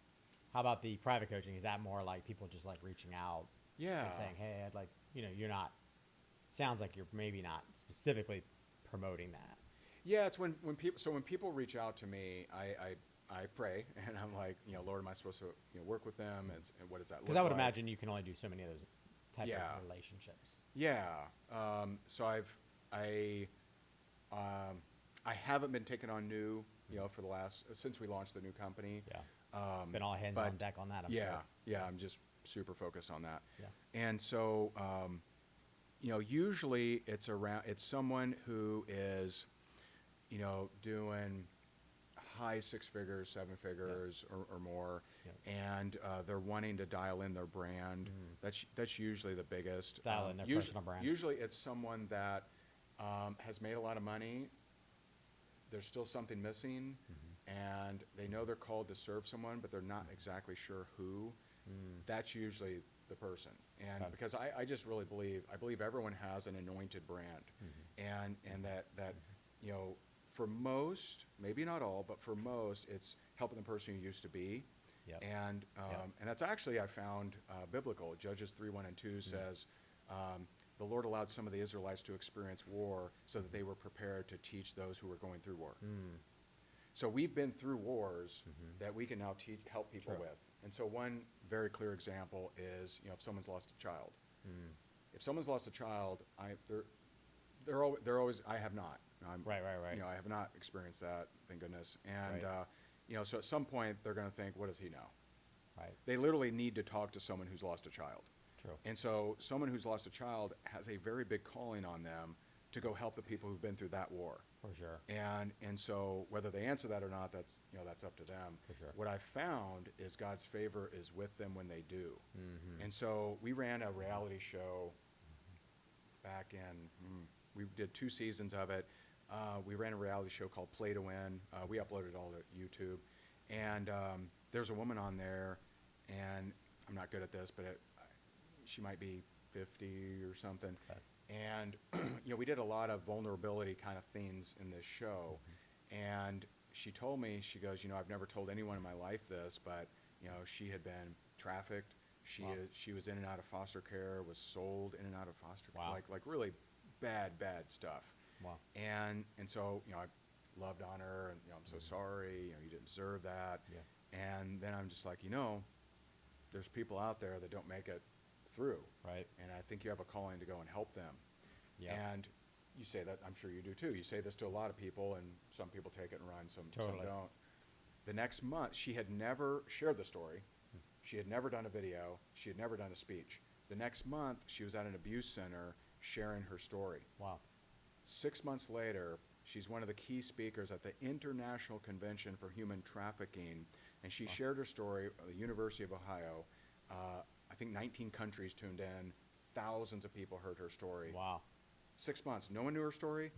How about the private coaching? Is that more like people just like reaching out Yeah. and saying, hey, I'd like, you're not, sounds like you're maybe not specifically promoting that. Yeah, it's when people reach out to me, I pray and I'm like, Lord, am I supposed to work with them? And what does that look like? Because I would imagine you can only do so many of those type Yeah. of relationships. Yeah. So I haven't been taking on new, for the last since we launched the new company. Yeah. Been all hands but on deck on that, I'm yeah, sure. yeah. I'm just super focused on that. Yeah. And so, usually it's someone who is, doing high 6 figures, 7 figures or more, and they're wanting to dial in their brand. That's usually the biggest. Dial in their personal brand. Usually it's someone that has made a lot of money. There's still something missing, and they know they're called to serve someone, but they're not exactly sure who. That's usually the person. And Okay. because I just really believe everyone has an anointed brand, and that for most, maybe not all, but for most, it's helping the person you used to be. Yep. And and that's actually I found biblical. Judges 3:1 and 2 says, the Lord allowed some of the Israelites to experience war so that they were prepared to teach those who were going through war. So we've been through wars that we can now help people True. with. And so one very clear example is, if someone's lost a child. If someone's lost a child, they're always. I have not. Right. I have not experienced that, thank goodness. And Right. so at some point they're going to think, what does he know? Right. They literally need to talk to someone who's lost a child. True. And so someone who's lost a child has a very big calling on them to go help the people who've been through that war. For sure. And so whether they answer that or not, that's up to them. For sure. What I found is God's favor is with them when they do. And so we ran a reality show back in, we did 2 seasons of it. We ran a reality show called Play to Win. We uploaded it all to YouTube. And there's a woman on there, and I'm not good at this, but she might be 50 or something. Okay. And we did a lot of vulnerability kind of things in this show. And she told me, she goes, I've never told anyone in my life this, but she had been trafficked. She was in and out of foster care, was sold in and out of foster care, Wow. like really bad stuff. Wow. And so I loved on her, and I'm so sorry, you didn't deserve that. Yeah. And then I'm just like, there's people out there that don't make it through. Right. And I think you have a calling to go and help them. Yeah. And you say that, I'm sure you do too. You say this to a lot of people, and some people take it and run, some Totally. don't. The next month, she had never shared the story. She had never done a video. She had never done a speech. The next month, she was at an abuse center sharing her story. Wow. 6 months later, she's one of the key speakers at the International Convention for Human Trafficking, and she shared her story at the University of Ohio. I think 19 countries tuned in. Thousands of people heard her story. Wow. 6 months, no one knew her story.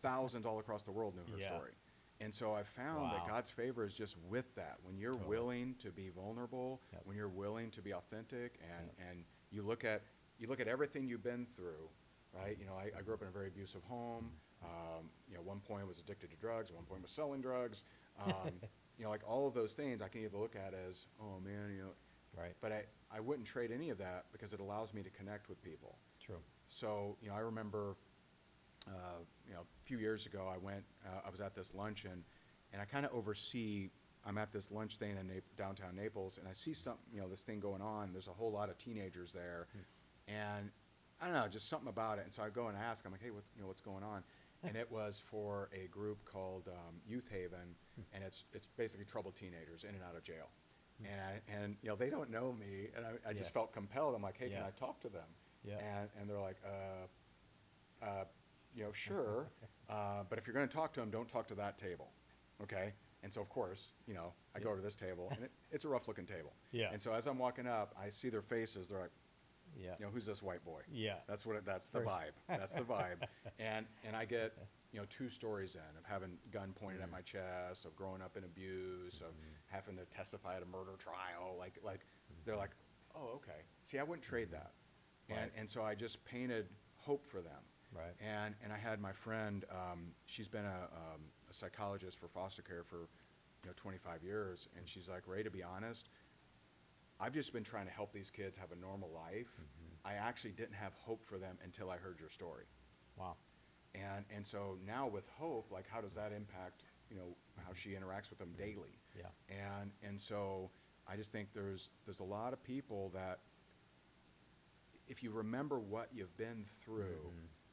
Thousands all across the world knew her Yeah. story. And so I found that Wow. God's favor is just with that. When you're Totally. willing to be vulnerable, Yep. when you're willing to be authentic, and you look at everything you've been through, right? I grew up in a very abusive home. At one point was addicted to drugs. At one point was selling drugs. Like all of those things I can either look at as, oh man, Right. but I wouldn't trade any of that because it allows me to connect with people. True. so, I remember, a few years ago, I was at this luncheon, and I kind of oversee. I'm at this lunch thing in downtown Naples, and I see this thing going on. There's a whole lot of teenagers there, and I don't know, just something about it. And so I go and ask. I'm like, hey, what's going on? And it was for a group called Youth Haven, and it's basically troubled teenagers in and out of jail. And they don't know me, and I just felt compelled. I'm like, hey, can I talk to them? Yeah. And they're like, sure, but if you're going to talk to them, don't talk to that table, okay? And so, of course, I go over to this table, and it's a rough-looking table. Yeah. And so as I'm walking up, I see their faces. They're like, Yeah. who's this white boy? Yeah. That's the vibe. That's the vibe. And I get, 2 stories in of having a gun pointed at my chest, of growing up in abuse, of having to testify at a murder trial. Like they're like, oh, okay. See, I wouldn't trade that. Right. And so I just painted hope for them. Right. And I had my friend, she's been a psychologist for foster care for 25 years, and she's like, Ray, to be honest, I've just been trying to help these kids have a normal life. I actually didn't have hope for them until I heard your story. Wow. And so now with hope, like, how does that impact how she interacts with them daily? Yeah. And so I just think there's a lot of people that, if you remember what you've been through,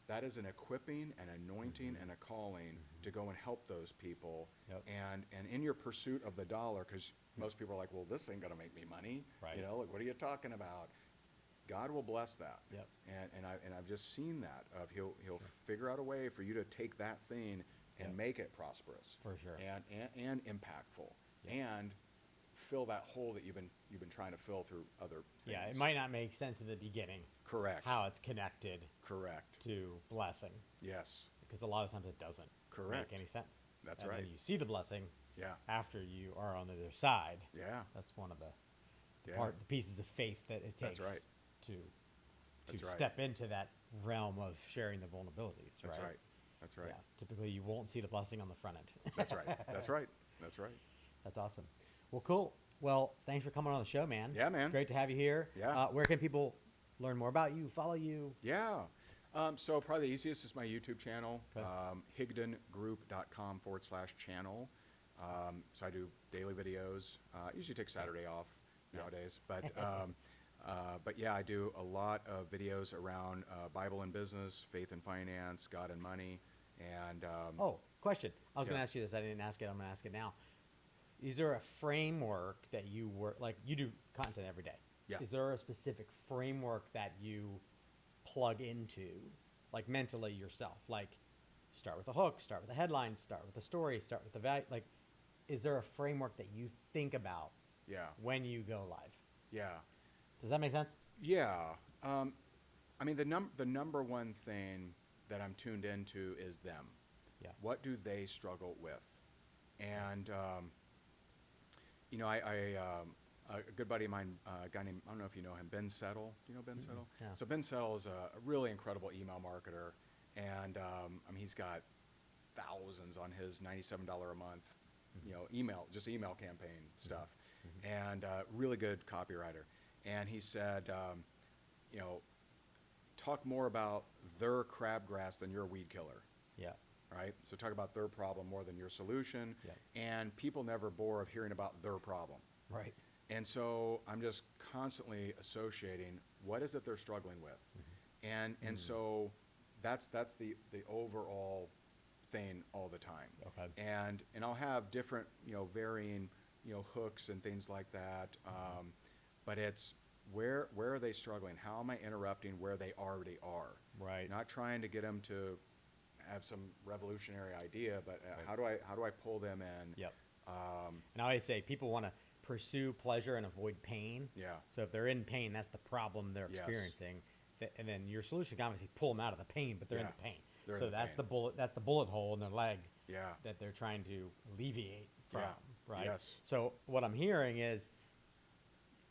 that is an equipping, an anointing, and a calling to go and help those people. Yep. And in your pursuit of the dollar, because most people are like, well, this ain't gonna make me money. Right. Like, what are you talking about? God will bless that. Yep. And I've just seen that of he'll figure out a way for you to take that thing and Yep. make it prosperous. For sure. And impactful. Yep. And fill that hole that you've been trying to fill through other things. Yeah, it might not make sense in the beginning Correct. how it's connected Correct. to blessing, Yes. because a lot of times it doesn't Correct. make any sense. That's and right. then you see the blessing Yeah. after you are on the other side. Yeah. That's one of the Yeah. the pieces of faith that it takes That's right. to That's right. step into that realm of sharing the vulnerabilities. That's right. That's right. Yeah. Typically, you won't see the blessing on the front end. That's right. That's right. That's right. That's awesome. Well, cool. Well, thanks for coming on the show, man. Yeah, man. It's great to have you here. Yeah. Where can people learn more about you, follow you? Yeah. So probably the easiest is my YouTube channel, Okay. higdongroup.com/channel. So I do daily videos. I usually take Saturday off nowadays, but yeah, I do a lot of videos around Bible and business, faith and finance, God and money, and Oh, question. I was Yeah. going to ask you this. I didn't ask it. I'm going to ask it now. Is there a framework that you work, like you do content every day? Yeah. Is there a specific framework that you plug into, like mentally yourself? Like start with a hook, start with a headline, start with a story, start with the value. Like, is there a framework that you think about yeah, when you go live? yeah. Does that make sense? Yeah. I mean, the number one thing that I'm tuned into is them. Yeah. What do they struggle with? And, a good buddy of mine, a guy named, I don't know if you know him, Ben Settle. Do you know Ben Settle? Yeah. So Ben Settle is a really incredible email marketer. And, he's got thousands on his $97 a month, email campaign stuff. And really good copywriter. And he said, talk more about their crabgrass than your weed killer, Yeah. right? So talk about their problem more than your solution. Yeah. And people never bore of hearing about their problem. Right. And so I'm just constantly associating what is it they're struggling with. And so that's the overall thing all the time. Okay. And I'll have different, varying, hooks and things like that. But it's where are they struggling? How am I interrupting where they already are? Right. Not trying to get them to have some revolutionary idea, but Right. how do I pull them in? Yep. And I always say people want to pursue pleasure and avoid pain. Yeah. So if they're in pain, that's the problem they're Yes. experiencing. And then your solution can obviously pull them out of the pain, but they're in Yeah. the pain. They're in So the that's pain. the bullet. That's the bullet hole in their leg Yeah. that they're trying to alleviate from. Yeah. Right. Yes. So what I'm hearing is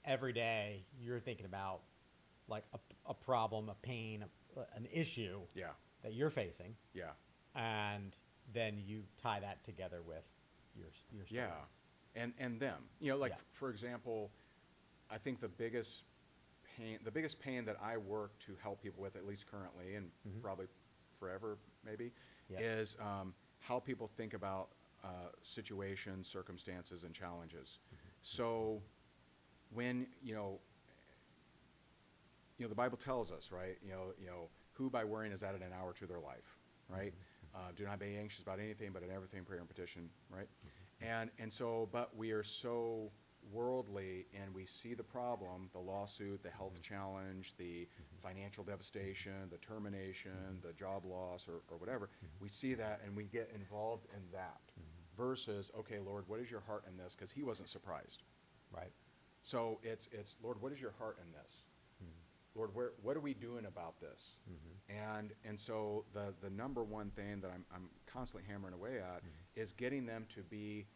every day you're thinking about like a problem, a pain, an issue Yeah. that you're facing, Yeah. and then you tie that together with your stories. Yeah. And them. Like, Yeah. for example, I think the biggest the biggest pain that I work to help people with, at least currently, and probably forever maybe, Yeah. is how people think about situations, circumstances, and challenges. So when, the Bible tells us, right, who by worrying is added an hour to their life, right? Do not be anxious about anything, but in everything prayer and petition, right? And so, but we are so worldly, and we see the problem, the lawsuit, the health challenge, the financial devastation, the termination, the job loss, or whatever. We see that and we get involved in that versus, okay, Lord, what is your heart in this? Because he wasn't surprised. Right. So it's Lord, what is your heart in this? Lord, what are we doing about this? And so the number one thing that I'm constantly hammering away at is getting them to be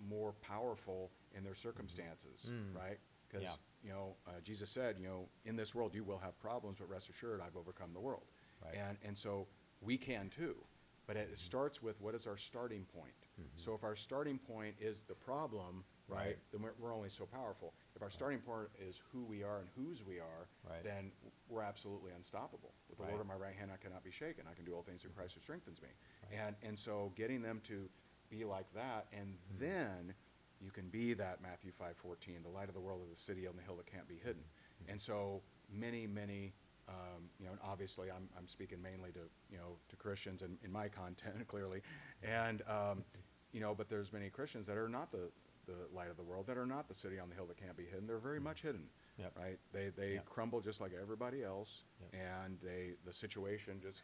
more powerful in their circumstances, right? Because Jesus said, in this world you will have problems, but rest assured, I've overcome the world. Right. And so we can too. But it starts with, what is our starting point? So if our starting point is the problem, right, then we're only so powerful. If our starting point is who we are and whose we are, then we're absolutely unstoppable. With the Lord on my right hand, I cannot be shaken. I can do all things through Christ who strengthens me. And so getting them to be like that, and then you can be that Matthew 5:14, the light of the world, of the city on the hill that can't be hidden. And so many, and obviously I'm speaking mainly to Christians and in my content clearly, and but there's many Christians that are not the light of the world, that are not the city on the hill that can't be hidden. They're very much hidden, right? They crumble just like everybody else, and the situation just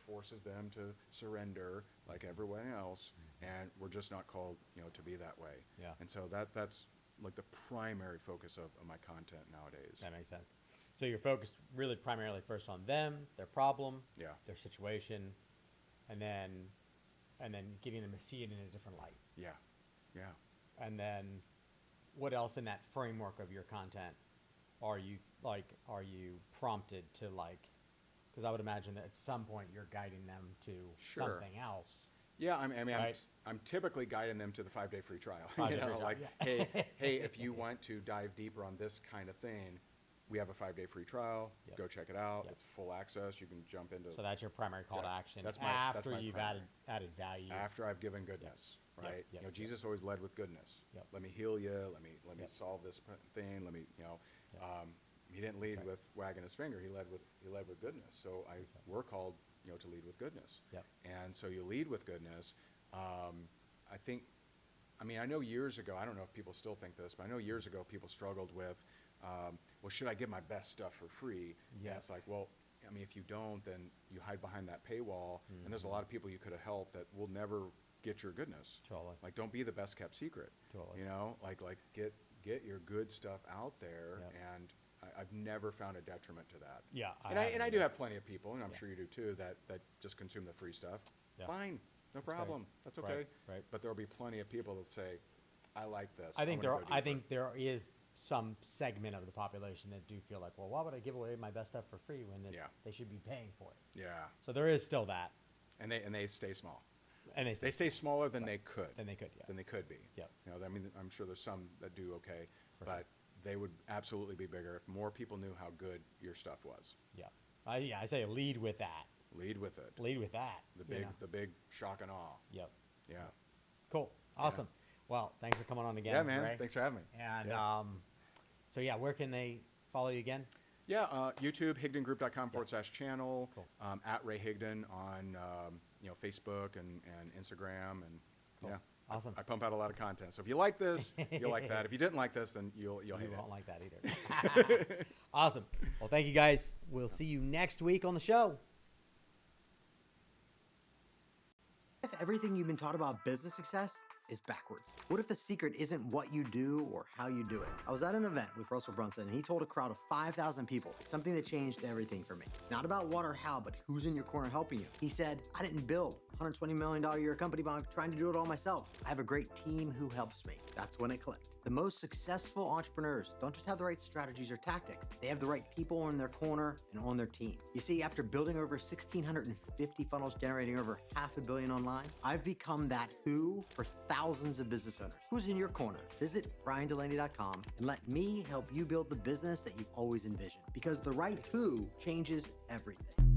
forces them to surrender like everyone else, and we're just not called to be that way. And so that's like the primary focus of my content nowadays. That makes sense. So you're focused really primarily first on them, their problem, their situation, and then getting them to see it in a different light. Yeah. And then what else in that framework of your content are you prompted to, because I would imagine that at some point you're guiding them to something else. Yeah, I mean, right? I'm typically guiding them to the 5-day free trial. 5-day free trial, hey, if you want to dive deeper on this kind of thing, we have a 5-day free trial. Go check it out. It's full access. You can jump into. So that's your primary call to action. That's after my you've primary. added value. After I've given goodness, right? Jesus always led with goodness. Let me heal you. Let me solve this thing. Let me, he didn't lead with wagging his finger. He led with goodness. So we're called, to lead with goodness. And so you lead with goodness. I know years ago, I don't know if people still think this, but I know years ago people struggled with, well, should I give my best stuff for free? Yeah. It's like, well, if you don't, then you hide behind that paywall, and there's a lot of people you could have helped that will never get your goodness. Totally. Like, don't be the best kept secret. Totally. Like get your good stuff out there, and I've never found a detriment to that. Yeah. I do have plenty of people, and I'm sure you do too, that just consume the free stuff. Fine, no problem. That's okay. Right. But there'll be plenty of people that say, I like this. I think there is some segment of the population that do feel like, well, why would I give away my best stuff for free when they should be paying for it? Yeah. So there is still that. And they stay small. And they stay smaller than they could. Than they could, yeah. Than they could be. Yeah. I'm sure there's some that do okay, but they would absolutely be bigger if more people knew how good your stuff was. Yeah. I say lead with that. Lead with it. Lead with that. The big shock and awe. Yep. Yeah. Cool. Awesome. Well, thanks for coming on again. Yeah, man. Ray. Thanks for having me. And where can they follow you again? Yeah, YouTube, higdongroup.com/channel. Cool. At Ray Higdon on Facebook and Instagram, and Awesome. I pump out a lot of content. So if you like this, you'll like that. If you didn't like this, then you'll hate it. You won't like that either. Awesome. Well, thank you guys. We'll see you next week on the show. If everything you've been taught about business success is backwards? What if the secret isn't what you do or how you do it? I was at an event with Russell Brunson, and he told a crowd of 5,000 people something that changed everything for me. It's not about what or how, but who's in your corner helping you. He said, I didn't build $120 million a year company by trying to do it all myself. I have a great team who helps me. That's when it clicked. The most successful entrepreneurs don't just have the right strategies or tactics. They have the right people in their corner and on their team. You see, after building over 1,650 funnels, generating over $500 million online, I've become that who for thousands of business owners. Who's in your corner? Visit BryanDulaney.com and let me help you build the business that you've always envisioned. Because the right who changes everything.